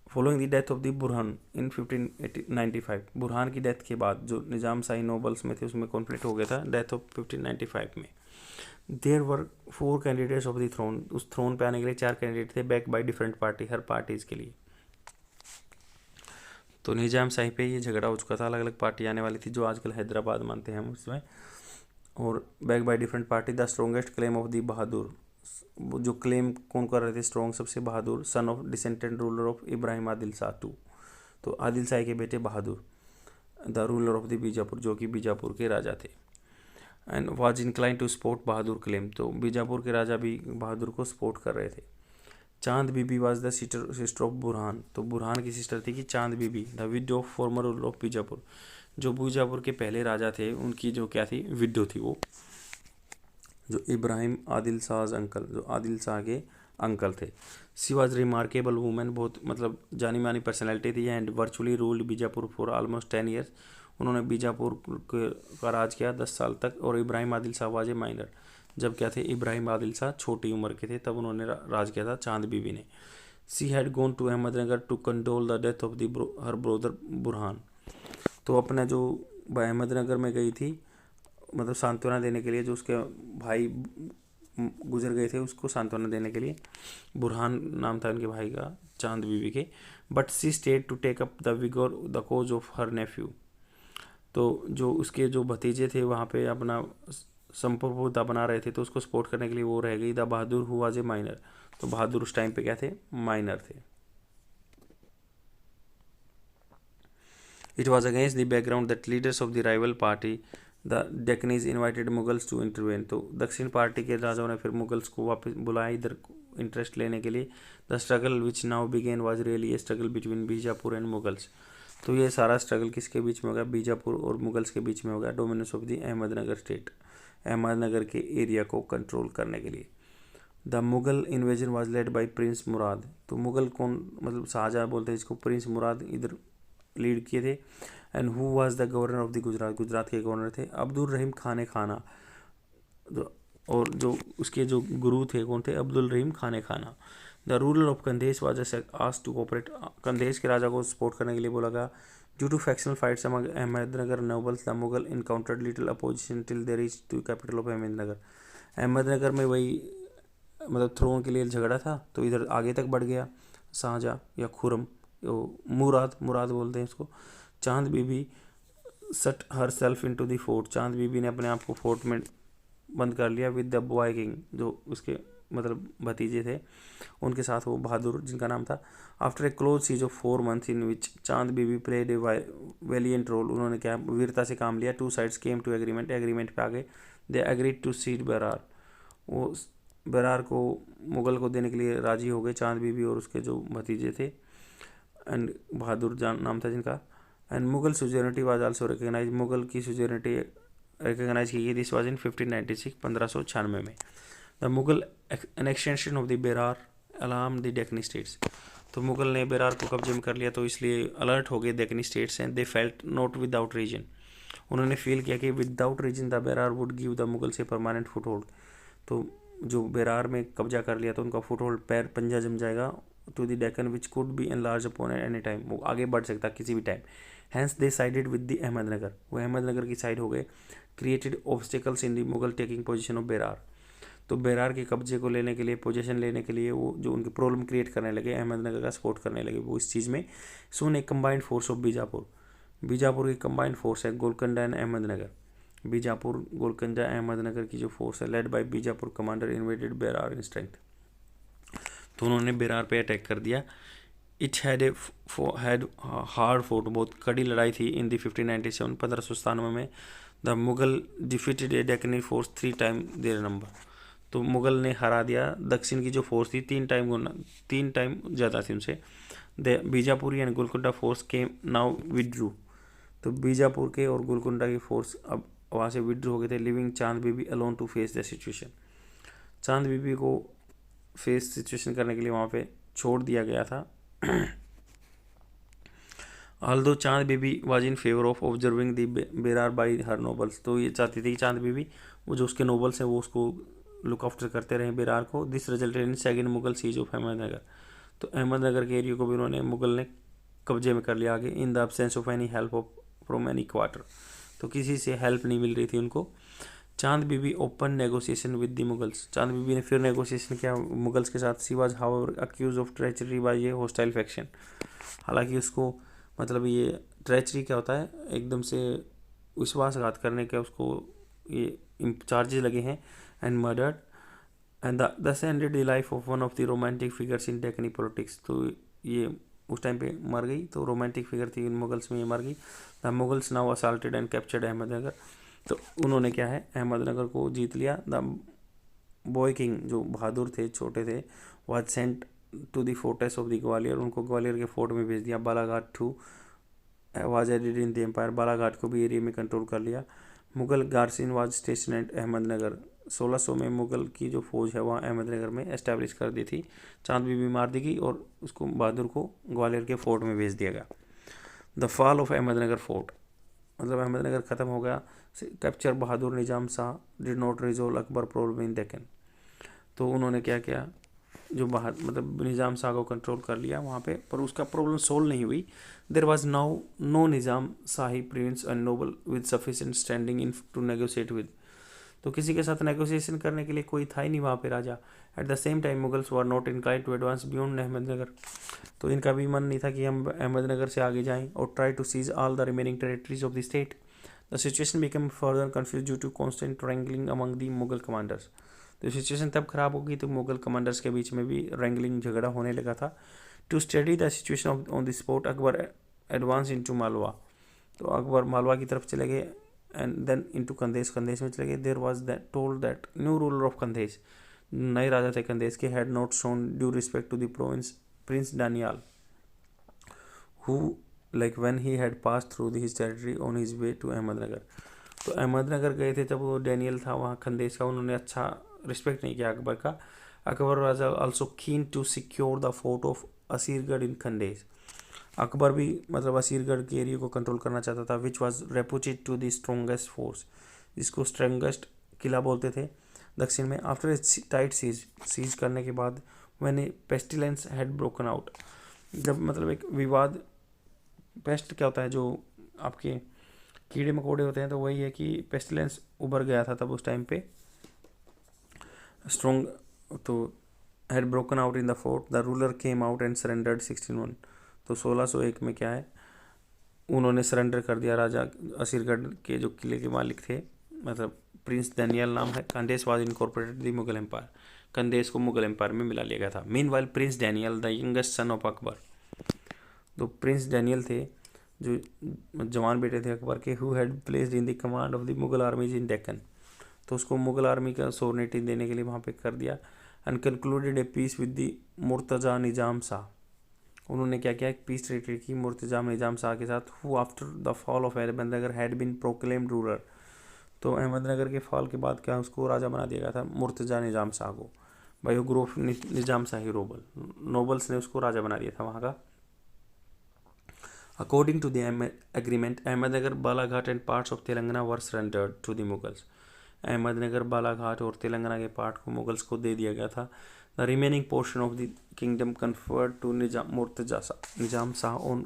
Following the death of the Burhan in 1595। Burhan की डेथ के बाद जो निजाम शाही नोबल्स में थे, उसमें कॉन्फ्लिक्ट हो गया था डेथ ऑफ 1595 में। There were 4 candidates of the throne. उस थ्रोन पे आने के लिए 4 कैंडिडेट थे, बैक बाय डिफरेंट पार्टी, हर पार्टीज के लिए। तो निजाम शाही पे ये झगड़ा हो चुका था, अलग अलग पार्टी आने वाली थी, जो आजकल हैदराबाद मानते हैं हम उसमें। और back by different party. The strongest claim of the Bahadur. जो क्लेम कौन कर रहे थे स्ट्रॉन्ग, सबसे Bahadur, son of descendant ruler of Ibrahim Adil Shah two. तो आदिल शाह के बेटे Bahadur, the ruler of the Bijapur, जो कि बीजापुर के राजा थे। And was incline to support Bahadur claim. तो बीजापुर के राजा भी बहादुर को सपोर्ट कर रहे थे। Chand Bibi was the sister of Burhan. तो बुरहान की सिस्टर थी कि Chand Bibi, the widow of former ruler of Bijapur. जो बीजापुर के पहले राजा थे, उनकी जो क्या थी, विडो थी वो, जो इब्राहिम आदिल शाह अंकल, जो आदिल शाह के अंकल थे। सी वॉज रिमार्केबल वूमेन, बहुत मतलब जानी मानी पर्सनैलिटी थी। And virtually ruled Bijapur for almost 10 years. उन्होंने बीजापुर का राज किया 10 साल तक। और Ibrahim Adil Shah was a minor. जब क्या थे, इब्राहिम आदिल शाह छोटी उम्र के थे, तब उन्होंने राज किया था चांद बीबी ने। She had gone to Ahmadnagar to condole the death of the her brother Burhan. तो अपना जो अहमदनगर में गई थी, मतलब सांत्वना देने के लिए, जो उसके भाई गुजर गए थे उसको सांत्वना देने के लिए। बुरहान नाम था उनके भाई का, चांद बीबी के। But she stayed to take up the vigour the cause of her nephew. तो जो उसके जो भतीजे थे वहाँ पे अपना संप्रभुता बना रहे थे, तो उसको सपोर्ट करने के लिए वो रह गई। The Bahadur who was a minor. तो बहादुर उस टाइम पे क्या थे, माइनर थे। It was against the background that leaders of the rival party the Deccanis invited Mughals to intervene. तो दक्षिण पार्टी के राजाओं ने फिर मुगल्स को वापस बुलाया इधर इंटरेस्ट लेने के लिए। The struggle which now began was really a struggle between Bijapur and Mughals. तो ये सारा स्ट्रगल किसके बीच में होगा, बीजापुर और मुगल्स के बीच में होगा, dominance of the Ahmednagar state, Ahmednagar के एरिया को कंट्रोल करने के लिए। The Mughal invasion was led by prince Murad. तो मुगल कौन, मतलब शाहजहाँ बोलते हैं इसको, प्रिंस मुराद इधर लीड किए थे। And who was the governor of the Gujarat, Gujarat के गवर्नर थे अब्दुल रहीम खान खाना। और जो उसके जो गुरु थे कौन थे, Abdul Rahim Khan Khana. The ruler of Khandesh was asked to cooperate, Khandesh के राजा को सपोर्ट करने के लिए बोला गया। Due to factional fights among Ahmednagar nobles the Mughal encountered little opposition till they reach to capital of Ahmednagar. Ahmednagar में वही मतलब थ्रोन के लिए झगड़ा था, तो इधर आगे तक बढ़ गया। शाहजहाँ या खुरम, मुराद मुराद बोलते हैं इसको, Chand Bibi shut herself in to the fort, Chand Bibi ने अपने आप को फोर्ट में बंद कर लिया विद द बॉय किंग, जो उसके मतलब भतीजे थे उनके साथ, वो बहादुर जिनका नाम था। After a close siege of 4 months in which Chand Bibi played a valiant role, उन्होंने क्या वीरता से काम लिया। 2 sides came to agreement, agreement पे आ गए। They agreed to cede Berar, वो बेरार को मुगल को देने के लिए राजी हो गए, चांद बीबी और उसके जो भतीजे थे। एंड बहादुर जान नाम था जिनका। And Mughal suzerainty was also recognize, Mughal की सुजर्निटी रिकग्नाइज की गई। दिस वाज इन 1596, 1596 में। The Mughal an extension of the Berar alarm the Deccani states, तो मुगल ने बेरार को कब्जे में कर लिया, तो इसलिए अलर्ट हो गए Deccani states. And they felt not without reason, उन्होंने फील किया कि without reason the Berar would give the Mughal से परमानेंट फुट होल्ड, तो जो बेरार में कब्जा कर लिया तो उनका फुट होल्ड पैर पंजा जम जाएगा to the Deccan which could be enlarge upon at any time, वो आगे बढ़ सकता किसी भी time. Hence they sided with the Ahmadnagar, वो अहमदनगर की साइड हो गए। Created obstacles in the Mughal taking position of Berar, तो बेरार के कब्जे को लेने के लिए, पोजीशन लेने के लिए वो जो उनकी प्रॉब्लम क्रिएट करने लगे, अहमदनगर का सपोर्ट करने लगे वो इस चीज़ में। सुन एक combined force of Bijapur, Bijapur की कंबाइंड फोर्स है गोलकंडा एंड अहमदनगर, बीजापुर गोलकंडा अहमदनगर की जो फोर्स है led by Bijapur commander invaded Berar in strength, तो उन्होंने बेरार पे अटैक कर दिया। इट हैड हार्ड फोर्ट, बहुत कड़ी लड़ाई थी। इन दी 1597, 1597 में the Mughal defeated a Deccani force 3 times their number, तो मुगल ने हरा दिया दक्षिण की जो फोर्स थी 3 टाइम ज़्यादा थी उनसे। The Bijapuri and Golconda force came now withdrew, तो बीजापुर के और गोलकुंडा की फोर्स अब वहाँ से विड्रू हो गए थे। Living Chand Bibi alone to face the situation, Chand Bibi को फेस सिचुएशन करने के लिए वहाँ पे छोड़ दिया गया था। Although Chand Bibi was in favour of observing the Berar by her nobles, तो ये चाहती थी कि चांद बीबी वो जो उसके नोबल्स हैं वो उसको लुक आफ्टर करते रहे बेरार को। This resulted in second Mughal siege of Ahmednagar, तो अहमदनगर के एरिया को भी उन्होंने मुगल ने कब्जे में कर लिया आगे। In the absence of any help of from any quarter, तो किसी से हेल्प नहीं मिल रही थी उनको। Chand Bibi open negotiation with the Mughals, Chand Bibi ने फिर नेगोशिएशन किया मुगल्स के साथ। She was however accuse of treachery by ये हॉस्टाइल फैक्शन, हालांकि उसको मतलब ये ट्रेचरी क्या होता है, एकदम से विश्वासघात करने के उसको ये चार्जेस लगे हैं। And murdered and this ended the life of one of the romantic figures in Deccani politics, तो ये उस टाइम पे मर गई, तो रोमांटिक फिगर थी इन मुगल्स में, ये मर गई। The Mughals now assaulted and captured Ahmednagar, तो उन्होंने क्या है अहमदनगर को जीत लिया। द बॉय किंग जो बहादुर थे छोटे थे, was sent to the fortress of the Gwalior, उनको ग्वालियर के फोर्ट में भेज दिया। Balaghat too was added in the empire, Balaghat को भी एरिया में कंट्रोल कर लिया। Mughal garrison was station at Ahmednagar, 1600 में मुगल की जो फौज है वहाँ अहमदनगर में एस्टेब्लिश कर दी थी। चांद बीबी मार दी गई और उसको बहादुर को ग्वालियर के फोर्ट में भेज दिया गया। The fall of Ahmednagar fort, मतलब अहमदनगर ख़त्म हो गया। Capture Bahadur Nizam Shah did not resolve Akbar problem in Deccan, तो उन्होंने क्या किया, जो मतलब निज़ाम शाह को कंट्रोल कर लिया वहाँ पे, पर उसका प्रॉब्लम सोल्व नहीं हुई। There was now no Nizam Shahi prince and noble with sufficient standing in to negotiate with, तो किसी के साथ नेगोशिएशन करने के लिए कोई था ही नहीं वहाँ पे राजा। At the same time Mughals were not inclined to advance beyond Ahmednagar, तो इनका भी मन नहीं था कि हम अहमदनगर से आगे जाएं और try to seize all the remaining territories of the state. The situation become further confuse due to constant wrangling among the Mughal commanders, तो सिचुएशन तब खराब हो गई तो मुगल कमांडर्स के बीच में भी रैंगलिंग झगड़ा होने लगा था। To study the situation on the spot Akbar advance into Malwa, तो अकबर मालवा की तरफ चले गए and then into Khandesh, Khandesh में चले गए। There was that told that new ruler of Khandesh, नए राजा थे कंदेश के, had not shown due respect to the prince Daniyal who like when he had pass through his territory on his way to Ahmednagar, तो अहमदनगर गए थे जब वो डैनियल था वहाँ खंदेश का, उन्होंने अच्छा रिस्पेक्ट नहीं किया अकबर का। Akbar was also keen to secure the fort of Asirgarh in Khandesh, Akbar भी मतलब असीरगढ़ के एरिया को कंट्रोल करना चाहता था, which was reputed to the strongest force, जिसको स्ट्रेंगेस्ट किला बोलते थे दक्षिण में। आफ्टर टाइट सीज करने के बाद when A pestilence had broken out, जब मतलब एक विवाद, पेस्ट क्या होता है, जो आपके कीड़े मकोड़े होते हैं, तो वही है कि पेस्टिलेंस उभर गया था तब उस टाइम पे। स्ट्रॉन्ग तो had broken out in the fort, the ruler came out and surrendered 1601। तो 1601 में क्या है, उन्होंने सरेंडर कर दिया। राजा असीरगढ़ के जो किले के मालिक थे, मतलब प्रिंस डैनियल नाम है, Khandesh was incorporated the Mughal empire, Khandesh को मुगल एम्पायर में मिला लिया गया था। Meanwhile prince Daniyal the youngest son of Akbar, तो प्रिंस डैनियल थे जो जवान बेटे थे अकबर के, who had placed in the command of the Mughal armies in Deccan, तो उसको मुगल आर्मी का सोवरेनिटी देने के लिए वहाँ पे कर दिया। And concluded a peace with the Murtaza Nizam Shah, उन्होंने क्या किया, एक पीस ट्रीटी की मुर्तजा निजाम शाह के साथ, who after the fall of Ahmadnagar had been proclaimed ruler, तो अहमदनगर के फॉल के बाद क्या उसको राजा बना दिया गया था, मुर्तजा निजाम शाह को, बायोग्रोफ निजाम शाही नोबल्स ने उसको राजा बना दिया था वहाँ का। According to the agreement, Ahmadnagar, Balaghat and parts of Telangana were surrendered to the Mughals, Ahmadnagar, Balaghat और तेलंगाना के पार्ट को मुगल्स को दे दिया गया था। The remaining portion of the kingdom conferred to Nizam Shah on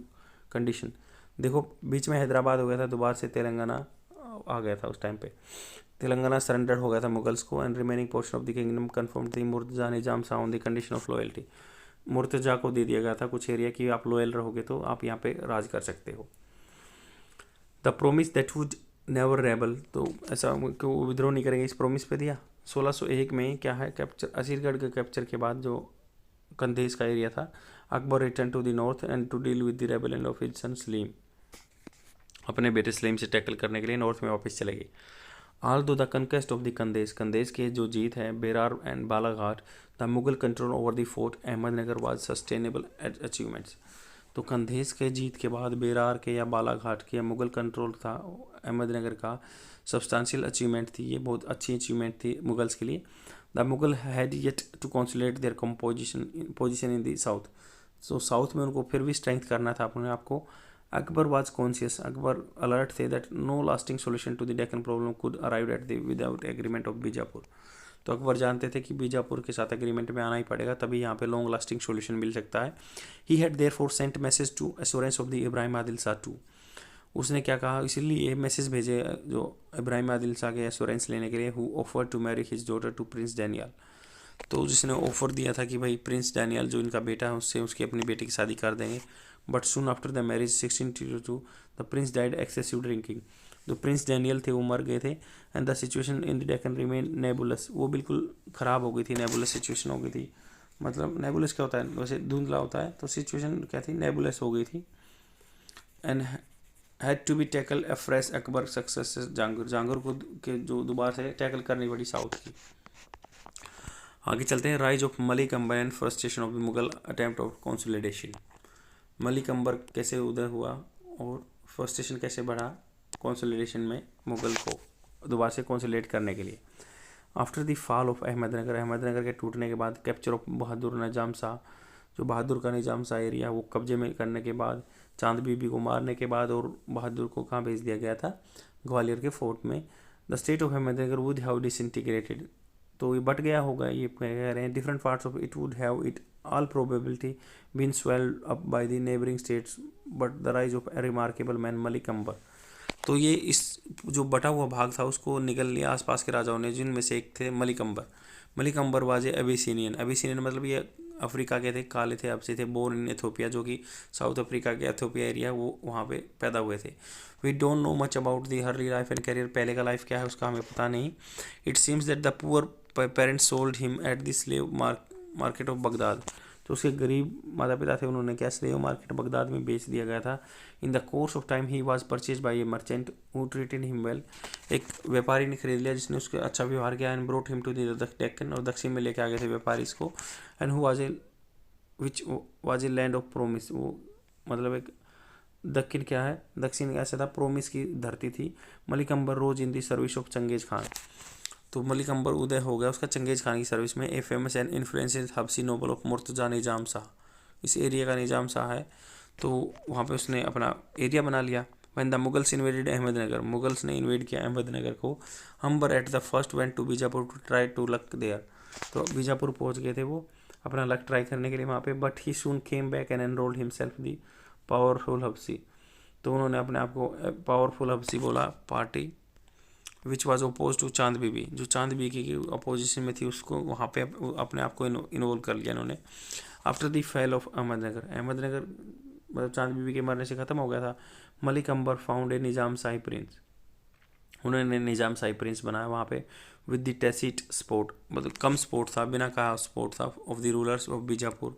condition. देखो बीच में हैदराबाद हो गया था, दोबारा से तेलंगाना आ गया था उस टाइम पे, तेलंगाना सरेंडर हो गया था मुगल्स को। And remaining portion of the kingdom confirm the Murtaza Nizam Shah on the condition of loyalty, Murtaza को दे दिया गया था कुछ एरिया कि आप लॉयल रहोगे तो आप यहाँ पे राज कर सकते हो। The promise that would never rebel, तो ऐसा कि वो विद्रोह नहीं करेंगे, इस प्रोमिस पे दिया। 1601 में क्या है, कैप्चर असीरगढ़ के कैप्चर के बाद जो कंदेश का एरिया था, Akbar return to the north and to deal with the rebellion of his son Salim, अपने बेटे सलीम से टैकल करने के लिए नॉर्थ में वापस चले गए। Although the conquest of the कंदेश के जो जीत है Berar and Balaghat, the Mughal control over the fort Ahmednagar was sustainable achievements, तो कंदेश के जीत के बाद बेरार के या बालाघाट के या मुगल कंट्रोल था अहमदनगर का, सब्सटेंशियल अचीवमेंट थी, ये बहुत अच्छी अचीवमेंट थी मुगल्स के लिए। The Mughal had yet to consolidate their position in the south, so south में उनको फिर भी स्ट्रेंथ करना था अपने आप को। Akbar was conscious, Akbar alert थे that no lasting solution to the Deccan problem could arrive at the without agreement of Bijapur, तो अकबर जानते थे कि बीजापुर के साथ एग्रीमेंट में आना ही पड़ेगा, तभी यहाँ पे लॉन्ग लास्टिंग सोल्यूशन मिल सकता है। He had therefore sent message to assurance of the Ibrahim Adil Shah to, उसने क्या कहा, इसीलिए ये मैसेज भेजे जो इब्राहिम आदिल शाह के एश्योरेंस लेने के लिए, who offer to marry his daughter to prince Daniyal, तो जिसने ऑफर दिया था कि भाई प्रिंस डैनियल जो इनका बेटा है उससे उसकी अपनी बेटी की शादी कर देंगे। But soon after the marriage 1622 the Prince died excessive drinking, जो प्रिंस डैनियल थे वो मर गए थे। And the situation in the Deccan remain नेबुलस, वो बिल्कुल ख़राब हो गई थी, नेबुलस सिचुएशन हो गई थी। मतलब नेबुलस क्या होता है, वैसे धुंधला होता है, तो सिचुएशन क्या थी, नेबुलस हो गई थी। And had to be tackle a fresh Akbar success Jahangir को के जो दोबारा से टैकल करनी पड़ी साउथ की। आगे चलते हैं, rise of Malik Ambar and frustration of the Mughal attempt of consolidation, Malik Ambar कैसे उदय हुआ और फ्रस्ट्रेशन कैसे बढ़ा कंसोलिडेशन में मुगल को दोबारा से कंसोलिडेट करने के लिए। After the fall of Ahmednagar के टूटने के बाद, कैप्चर ऑफ बहादुर निजाम शाह, जो बहादुर का निजाम शाह एरिया वो कब्जे में करने के बाद, चांद बीबी को मारने के बाद, और बहादुर को कहाँ भेज दिया गया था, ग्वालियर के फोर्ट में। The state of Ahmednagar would have disintegrated, तो ये बट गया होगा, ये कह रहे हैं, different parts of it would have it all probability been swelled up by the neighboring states, but the rise of a remarkable man Malik Ambar, तो ये इस जो बटा हुआ भाग था उसको निगल लिया आसपास के राजाओं ने, जिनमें से एक थे मलिक अंबर। मलिक अंबर वाजे अबिसिनियन मतलब ये अफ्रीका के थे, काले थे, अब से थे, बोर्न इन एथोपिया, जो कि साउथ अफ्रीका के एथोपिया एरिया, वो वहाँ पे पैदा हुए थे। We don't know much about the early life and career, पहले का लाइफ क्या है उसका हमें पता नहीं। It seems that the poor parents sold him at the slave market of Baghdad, तो उसके गरीब माता पिता थे, उन्होंने क्या स्लेव मार्केट बगदाद में बेच दिया गया था। In the course of time he was purchase by A merchant who treated him well, एक व्यापारी ने खरीद लिया जिसने उसके अच्छा व्यवहार किया। And brought him to the Deccan, और दक्षिण में लेके आ गए थे व्यापारी इसको। And who was a which was a land of promise, वो मतलब एक दक्षिण क्या है, दक्षिण ऐसा था, प्रोमिस की धरती थी। मलिक अंबर रोज इन दी सर्विस ऑफ चंगेज खान, तो मलिक अंबर उदय हो गया उसका चंगेज खान की सर्विस में। A famous and influential Habshi noble of Murtaza Nizam Shah, इस एरिया का निजाम शाह है, तो वहाँ पे उसने अपना एरिया बना लिया। When the Mughals invaded Ahmednagar, Mughals ने इन्वेड किया अहमदनगर को। Ambar at the first went to Bijapur to try to luck there, तो बीजापुर पहुँच गए थे वो अपना लक ट्राई करने के लिए वहाँ पे। But he soon came back and enrolled himself the powerful Habshi, तो उन्होंने अपने आप को पावरफुल हब्सी बोला party, which was oppose to Chand Bibi, जो चांद बीबी की अपोजिशन में थी उसको वहाँ पे अपने आप को इन्वॉल्व कर लिया इन्होंने। After the fell off Ahmednagar, Ahmednagar मतलब चांद बीबी के मरने से ख़त्म हो गया था। Malik Ambar found a Nizam Shahi prince, उन्होंने निज़ाम शाही प्रिंस बनाया वहाँ पे। विद द टेसिट सपोर्ट, मतलब कम सपोर्ट था, बिना कहा सपोर्ट था, of the rulers of Bijapur,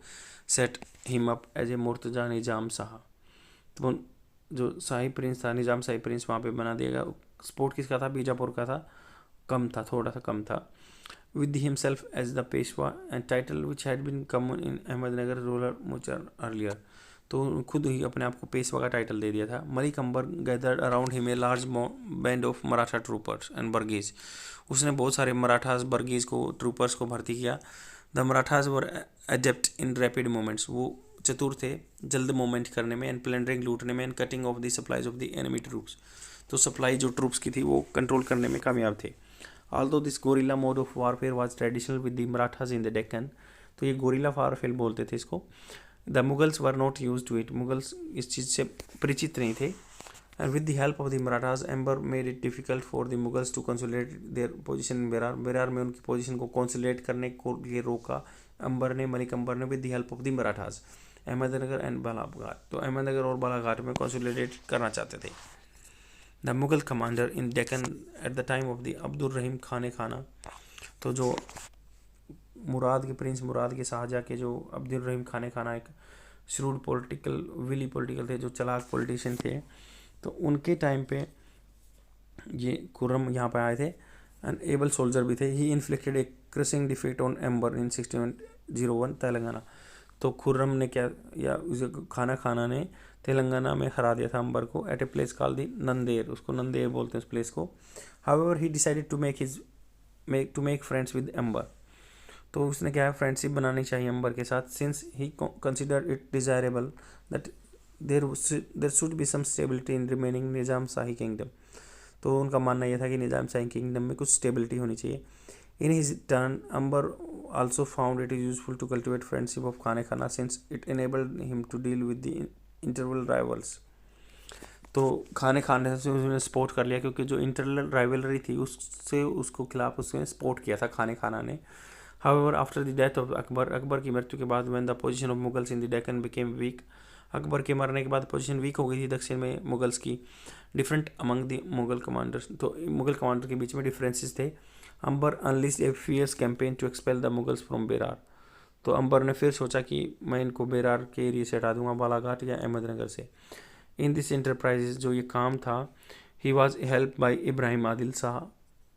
set him up as a Murtaza Nizam Shah, तो जो शाही प्रिंस था निज़ाम शाही प्रिंस वहाँ पे बना दिया गया। सपोर्ट किसका था? बीजापुर का था, कम था, थोड़ा सा कम था। With himself as the Peshwa and title which had been common in Ahmednagar rural much earlier, तो खुद ही अपने आप को पेशवा का टाइटल दे दिया था। Malik Ambar gathered around him a large band of Maratha troopers and bargis, उसने बहुत सारे मराठास बर्गीज को ट्रूपर्स को भर्ती किया। The Marathas were adept in rapid movements, वो चतुर थे जल्द मूवमेंट करने में, एंड प्लैंडरिंग लूटने में, and cutting off the supplies of the enemy troops, तो सप्लाई जो ट्रूप्स की थी वो कंट्रोल करने में कामयाब थे। Although this guerrilla mode of warfare was traditional with the Marathas in the Deccan, तो ये गोरिल्ला वारफेयर बोलते थे इसको। The Mughals were not used to it, Mughals इस चीज़ से परिचित नहीं थे। And with the help of the Marathas Ambar made it difficult for the Mughals to consolidate their position in Berar, Berar में उनकी पोजीशन को कंसोलिडेट करने को लिए रोका अंबर ने, मलिक अंबर ने, with the help of the Marathas Ahmednagar and Balaghat, तो अहमदनगर और बालाघाट में कंसोलिडेट करना चाहते थे। The Mughal commander in Deccan at the time of the Abdul Rahim Khan Khana, तो जो मुराद के प्रिंस मुराद के शाहजहाँ के जो अब्दुल रहीम खाना एक श्रूड पॉलिटिकल विली पॉलिटिकल थे, जो चलाक पॉलिटिशियन थे, तो उनके टाइम पे ये खुर्रम यहाँ पे आए थे, एंड एबल सोल्जर भी थे। He inflicted a crushing defeat on Ambar in 1601 Telangana, तो खुर्रम ने क्या, या खाना ने तेलंगाना में हरा दिया था अंबर को, at a place called the Nander, उसको नंदेर बोलते हैं उस प्लेस को। However he decided to make friends with Ambar, तो उसने क्या है फ्रेंडशिप बनानी चाहिए अंबर के साथ, since he consider it desirable that there should be some stability in remaining Nizam Shahi kingdom, तो उनका मानना यह था कि निज़ाम शाही किंगडम में कुछ स्टेबिलिटी होनी चाहिए। In his turn Ambar also found it is useful to cultivate friendship of खाना since it enabled him to deal with the interval rivals, तो खाने से उसने सपोर्ट कर लिया, क्योंकि जो इंटरनल राइवलरी थी उससे उसको खिलाफ उसने सपोर्ट किया था खाना ने। However after the death of Akbar, Akbar की मृत्यु के बाद when the position of Mughals in the Deccan became week, Akbar के मरने के बाद पोजीशन वीक हो गई थी दक्षिण में मुगल्स की। Different among the Mughal commanders, तो मुगल कमांडर के बीच में डिफरेंसेस थे। Ambar enlist a fierce campaign to expel the Mughals from Berar, तो अंबर ने फिर सोचा कि मैं इनको बेरार के एरिया से हटा दूंगा, बालाघाट या अहमदनगर से। इन दिस इंटरप्राइजेज, जो ये काम था, he was help by Ibrahim Adil Shah,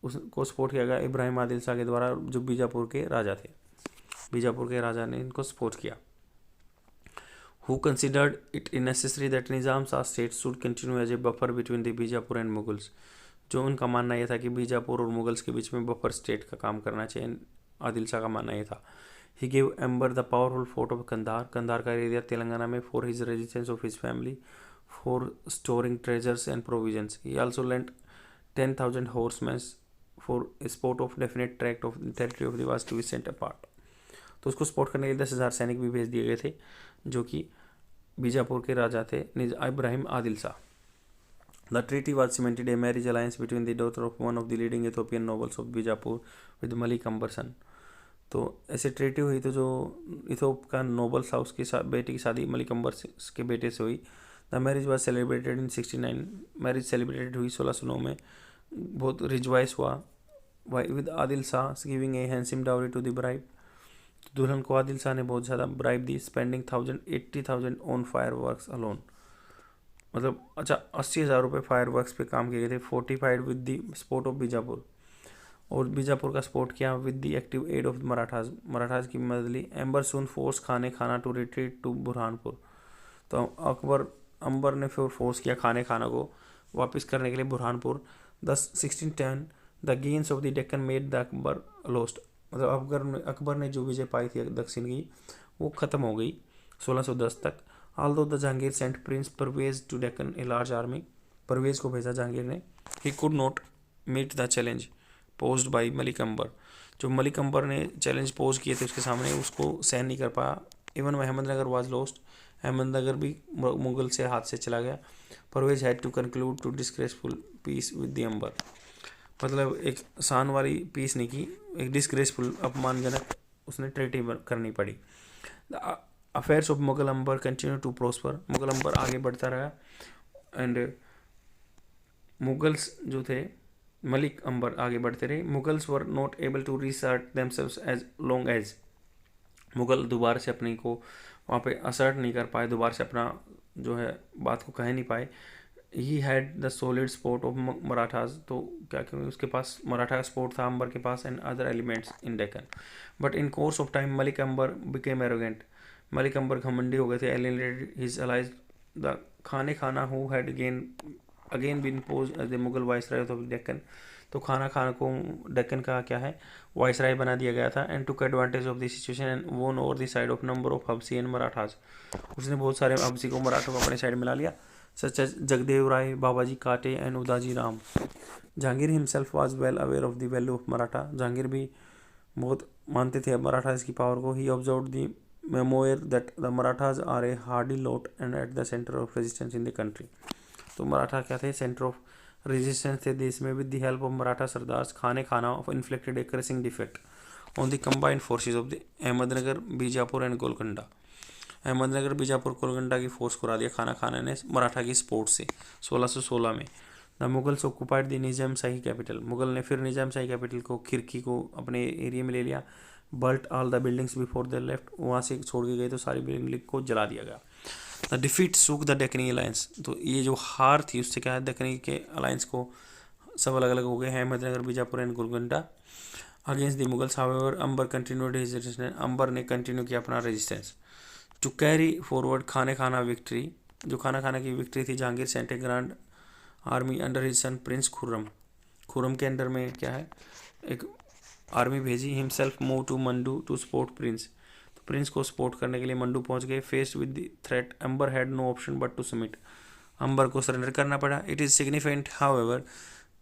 उसको सपोर्ट किया गया इब्राहिम आदिल शाह के द्वारा, जो बीजापुर के राजा थे, बीजापुर के राजा ने इनको सपोर्ट किया। Who considered it necessary that Nizam Shah state should continue as a buffer between the Bijapur and Mughals, जो उनका मानना यह था कि बीजापुर और मुगल्स के बीच में बफर स्टेट का काम करना चाहिए, आदिल शाह का मानना यह था। He gave Ambar the powerful fort of Kandhar, Kandhar का एरिया तेलंगाना में, for his residence of his family, for storing treasures and provisions. He also lent 10,000 horsemen for support of definite tract of territory of the was to be sent apart, तो उसको support करने के लिए 10,000 सैनिक भी भेज दिए गए थे, जो कि बीजापुर के राजा थे Ibrahim Adil Shah. The treaty was cemented a marriage alliance between the daughter of one of the leading Ethiopian nobles of Bijapur with Malik Amber son, तो ऐसे ट्रीटी हुई, तो जो इथोप का नोबल था उसकी बेटी की शादी मलिक अंबर के बेटे से हुई। The marriage was celebrated in 69, marriage celebrated हुई 1609 में, बहुत रिजवाइस हुआ। With Adil Shah giving a handsome dowry to the bride, दुल्हन को आदिल शाह ने बहुत ज़्यादा ब्राइब दी। Spending 80,000 on fireworks alone, मतलब 80,000 रुपये फायर वर्क्स पे काम किए गए थे। Fortified with the support of Bijapur, और बीजापुर का सपोर्ट किया with the active aid of Marathas, Marathas की मदद ली। Ambar soon forced Khanan to retreat to Burhanpur, तो अंबर ने फिर फोर्स किया खाना को वापस करने के लिए Burhanpur. 1610 the gains of the Deccan made the Akbar lost, मतलब अकबर ने जो विजय पाई थी दक्षिण की वो ख़त्म हो गई 1610 तक। Although the Jahangir sent Prince Pervez to Deccan a large army, Parvez को भेजा जहांगीर ने, he could not meet the challenge posed by Malik अंबर, जो मलिक अंबर ने चैलेंज पोज किए थे उसके सामने, उसको सहन नहीं कर पाया. Even Ahmednagar was lost, Ahmednagar भी मुगल से हाथ से चला गया. Parvez had to conclude to disgraceful peace with the Ambar, मतलब एक आसान वाली पीस नहीं की, एक डिस्ग्रेसफुल अपमानजनक उसने ट्रीटी करनी पड़ी. The affairs of Mughal Ambar continue to prosper, Mughal Ambar आगे बढ़ता रहा. एंड मुगल्स जो थे, मलिक अंबर आगे बढ़ते रहे. Mughals were not able to reassert themselves as long as, Mughal दोबारा से अपने को वहाँ पे असर्ट नहीं कर पाए, दोबारा से अपना जो है बात को कह नहीं पाए. He had the solid support of Marathas, तो क्या क्योंकि उसके पास मराठा का सपोर्ट था अंबर के पास, and other elements in Deccan. But in course of time Malik Ambar became arrogant, Malik Ambar घमंडी हो गए थे. Alienated his allies the Khan Khanan who had again been posed as the Mughal viceroy of Deccan, तो खाना खाना को डेक्कन का क्या है वाइसराय बना दिया गया था. And took advantage of the situation and won over the side of number of Habshi and Marathas, उसने बहुत सारे हब्सी को मराठों को अपने साइड मिला लिया, such as Jagdev Rai, Babaji Kate and Udaji Ram. Jahangir himself was well aware of the value of Maratha, Jahangir भी बहुत मानते थे मराठाज की पावर को. He observe the memoir that the Marathas are a hardy lot and at the centre of resistance in the country, तो मराठा क्या थे, centre of resistance थे देश में. With the help of Maratha sardars खाने खाना of inflicted a crushing defect on the combined forces of the Ahmednagar, Bijapur and Golconda. Ahmednagar, Bijapur, Golconda की force को हरा दिया खाना खाना ने मराठा की सपोर्ट से 1616 में. The Mughals occupied the Nizam shahi capital, Mughal ने फिर निजाम शाही कैपिटल को खिरकी को अपने एरिया में ले लिया. Built all the buildings before the left, वहाँ से छोड़ के गए तो सारी बिल्डिंग को जला दिया गया. The defeat सूक the Deccani alliance, तो ये जो हार थी उससे क्या है, डेकनी के अलायंस को सब अलग अलग हो गए हैं, Ahmednagar, Bijapur and Golconda against the Mughals. However Ambar continued his resistance, Ambar ने कंटिन्यू किया अपना रेजिस्टेंस. टू कैरी फॉरवर्ड खाने खाना विक्ट्री, जो खाना खाना की विक्ट्री थी, Jahangir sent a grand army under his son prince Khurram, Khurram के अंडर में क्या है एक आर्मी भेजी. Himself move to Mandu to support prince, तो प्रिंस को सपोर्ट करने के लिए मंडू पहुंच गए. Faced with the threat Ambar had no option but to submit, Ambar को सरेंडर करना पड़ा. It is significant however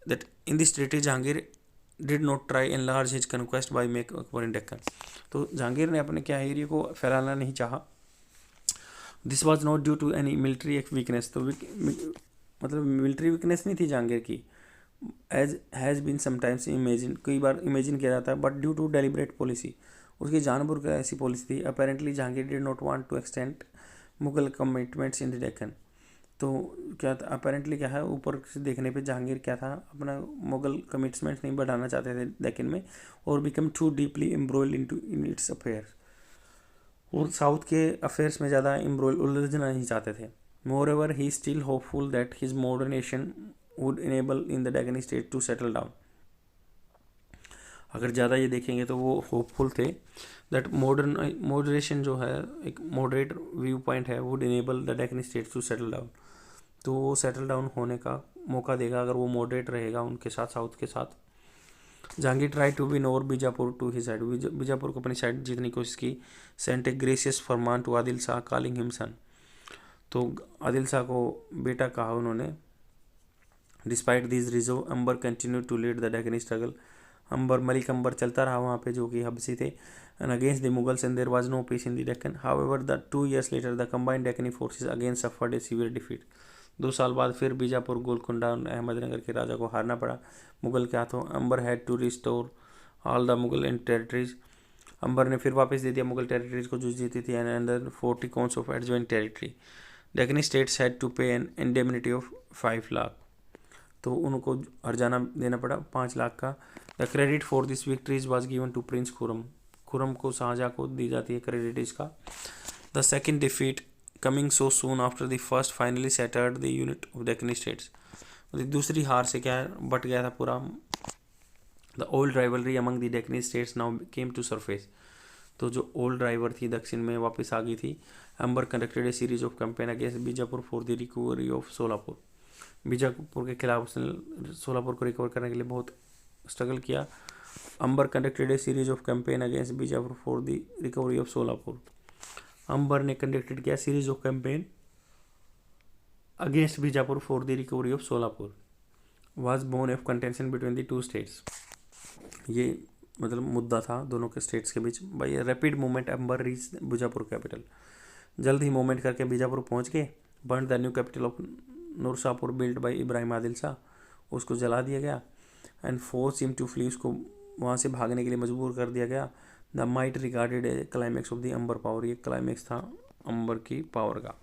that in this treaty Jahangir did not try enlarge his conquest bye make Akbar इन डेक्कन, तो जहांगीर ने अपने क्या एरिया को फैलाना नहीं चाहा. This was not due to any military weakness, तो मतलब मिलिट्री वीकनेस नहीं थी जहांगीर की, as has been sometimes imagine, कई बार इमेजिन किया जाता है, but due to deliberate policy, उसकी जानबूझकर ऐसी पॉलिसी थी. Apparently Jahangir did not want to extend Mughal commitments in the Deccan, तो क्या था अपेरेंटली क्या है ऊपर से देखने पे जहांगीर क्या था अपना मुगल कमिटमेंट्स नहीं बढ़ाना चाहते थे डेक्कन में, or become too deeply embroiled in its affairs, और साउथ के अफेयर्स में ज़्यादा उलझना नहीं चाहते थे. Moreover he still hopeful that his moderation would enable in the Deccani state to settle down, अगर ज़्यादा ये देखेंगे तो वो होपफुल थे दैट मॉडरेशन जो है एक मॉडरेट व्यू पॉइंट है, would enable the Deccani state to settle down, तो वो सेटल डाउन होने का मौका देगा अगर वो मॉडरेट रहेगा उनके साथ, साउथ के साथ. Jahangir try to win over Bijapur to his side, Bijapur को अपनी साइड जीतने की कोशिश की. Sent a gracious farman to Adil Shah calling him son, तो आदिल शाह को बेटा कहा उन्होंने. Despite this reserve Ambar continue to lead the Deccani struggle, Ambar Malik Ambar चलता रहा वहाँ पे जो कि हबसी थे. And against the Mughals and there was no peace in the Deccan. However the 2 years later the combined Deccani forces again suffered a severe defeat, 2 साल बाद फिर बीजापुर, गोलकुंडा, अहमदनगर के राजा को हारना पड़ा मुगल के हाथों. Ambar had to restore all the Mughal in territories, Ambar ने फिर वापस दे दिया मुगल टेरिटरीज को जो जीती थी. And under 40 counts of adjoint territory. Deccani states had to pay an indemnity of 5 lakh, तो उनको हर्जाना देना पड़ा 5 लाख का. The credit for this victories was given to prince Khurram, Khurram को शाहजहाँ को दी जाती है क्रेडिट इसका. The second defeat coming so soon after the first finally shattered the unit of Deccani states, दूसरी हार से क्या बट गया था पूरा. The old rivalry among the Deccani states now came to surface, तो जो ओल्ड राइवल थी दक्षिण में वापस आ गई थी. Ambar conducted a series of campaign against Bijapur for the recovery of Solapur, Bijapur के खिलाफ उसने सोलापुर को रिकवर करने के लिए बहुत स्ट्रगल किया. Ambar conducted a series of campaign against Bijapur for the recovery of Solapur, Ambar ने कंडक्टेड किया series of campaign against Bijapur for the recovery of Solapur. Was born of contention between the two states. ये मतलब मुद्दा था दोनों के स्टेट्स के बीच। By rapid movement Ambar reach Bijapur capital. जल्द ही मूवमेंट करके बीजापुर पहुंच गए। Burn the new capital of Nurshahpur build by Ibrahim Adil Shah. उसको जला दिया गया। And forced him to flee. उसको वहाँ से भागने के लिए मजबूर कर दिया गया। The might regarded a climax of the Ambar power. ये क्लाइमैक्स था अंबर की पावर का।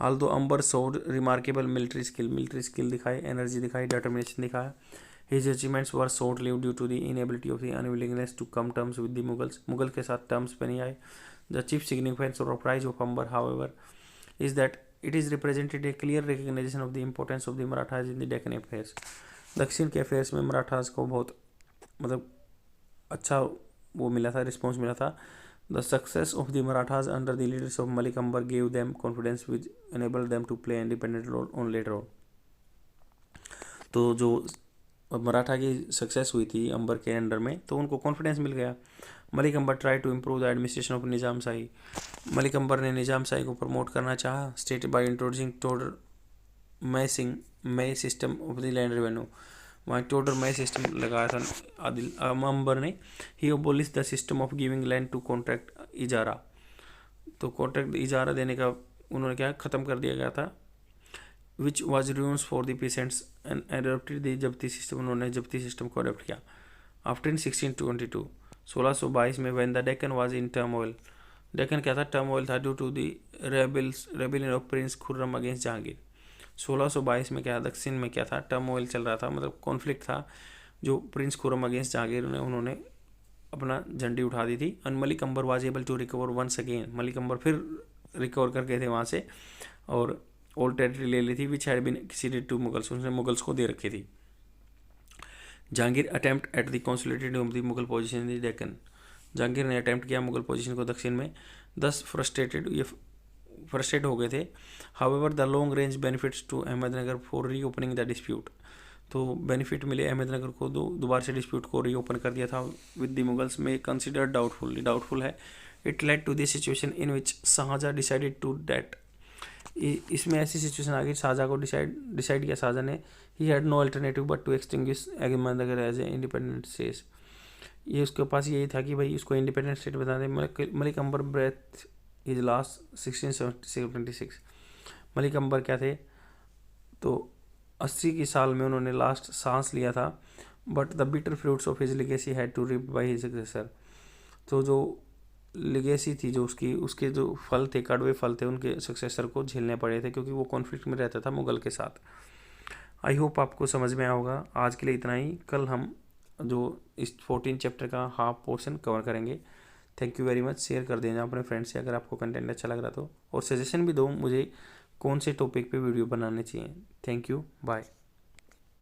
Although Ambar showed remarkable military skill दिखाई, एनर्जी दिखाई, डिटर्मिनेशन दिखाया। His achievements were short lived due to the inability of the unwillingness to come terms with the Mughals. Mughal के साथ terms पे नहीं आए। द चीफ सिग्निफिकेंस और prize of Ambar however is that it is represented A clear recognition of the importance of the Marathas in the Deccan affairs. दक्षिण के affairs में Marathas को बहुत मतलब अच्छा वो मिला था, रिस्पॉन्स मिला था। The success of the Marathas under the leaders of Malik Amber gave them confidence which enable them to play independent role on later on. तो जो मराठा की सक्सेस हुई थी अंबर के अंडर में, तो उनको कॉन्फिडेंस मिल गया। Malik Ambar try to improve the administration of Nizam Shahi. Malik Ambar ने निजाम शाही को प्रमोट करना चाहा। State by introducing Todar Mal system of the land revenue. वहाँ टोडर मई सिस्टम लगाया था आदिल अंबर ने। He abolish the system of giving land to contract ijara. तो कॉन्ट्रैक्ट इजारा देने का उन्होंने क्या ख़त्म कर दिया गया था। Which was रून्स for the patients and adopted the जब्ती सिस्टम। उन्होंने जब्ती सिस्टम को अडोप्ट किया। आफ्टर इन 1622 1622 में when the Deccan was in turmoil. Deccan क्या था, टर्मोइल था due to the rebellion of prince Khurram against Jahangir. 1622 में क्या दक्षिण में क्या था, टर्मोइल चल रहा था, मतलब कॉन्फ्लिक्ट था जो प्रिंस खुर्रम अगेंस्ट जहांगीर ने उन्होंने अपना झंडी उठा दी थी। And Malik Ambar was able to recover once again. Malik Ambar फिर रिकवर कर गए थे वहाँ से और ओल्ड टेरिटरी ले ली थी which had been ceded to Mughals. उसने मुगल्स को दे रखी थी। Jahangir attempt at the consolidated of the Mughal position in the Deccan. Jahangir ने अटेम्प्ट किया मुगल पोजीशन को दक्षिण में। 10 फ्रस्ट्रेट हो गए थे। However the long range benefits to Ahmednagar for reopening the dispute. तो बेनिफिट मिले अहमदनगर को, दोबारा से डिस्प्यूट को री ओपन कर दिया था विद द मुगल्स में कंसिडर्ड डाउटफुल है। It led to the situation in which Shahjahan decided to date. इसमें ऐसी सिचुएशन आ गई, शाहजहाँ को डिसाइड किया शाहजहाँ ने। He had no alternative but to extinguish Ahmednagar as a independent state. ये उसके पास यही था कि भाई इसको इंडिपेंडेंट स्टेट बता दें। मलिक अंबर ब्रेथ इज लास्ट 1626। मलिक अंबर क्या थे, तो 80 की साल में उन्होंने लास्ट सांस लिया था। But the bitter fruits of his legacy had to reap by his successor. तो जो लिगेसी थी जो उसके जो फल थे, कड़वे फल थे, उनके सक्सेसर को झेलने पड़े थे क्योंकि वो कॉन्फ्लिक्ट में रहता था मुगल के साथ। आई होप आपको समझ में आया होगा। आज के लिए इतना ही। कल हम जो इस 14 चैप्टर का हाफ पोर्शन कवर करेंगे। Thank you very much. Share कर देना अपने फ्रेंड्स से अगर आपको कंटेंट अच्छा लग रहा तो, और सजेशन भी दो मुझे कौन से टॉपिक पे वीडियो बनाने चाहिए। Thank you, bye.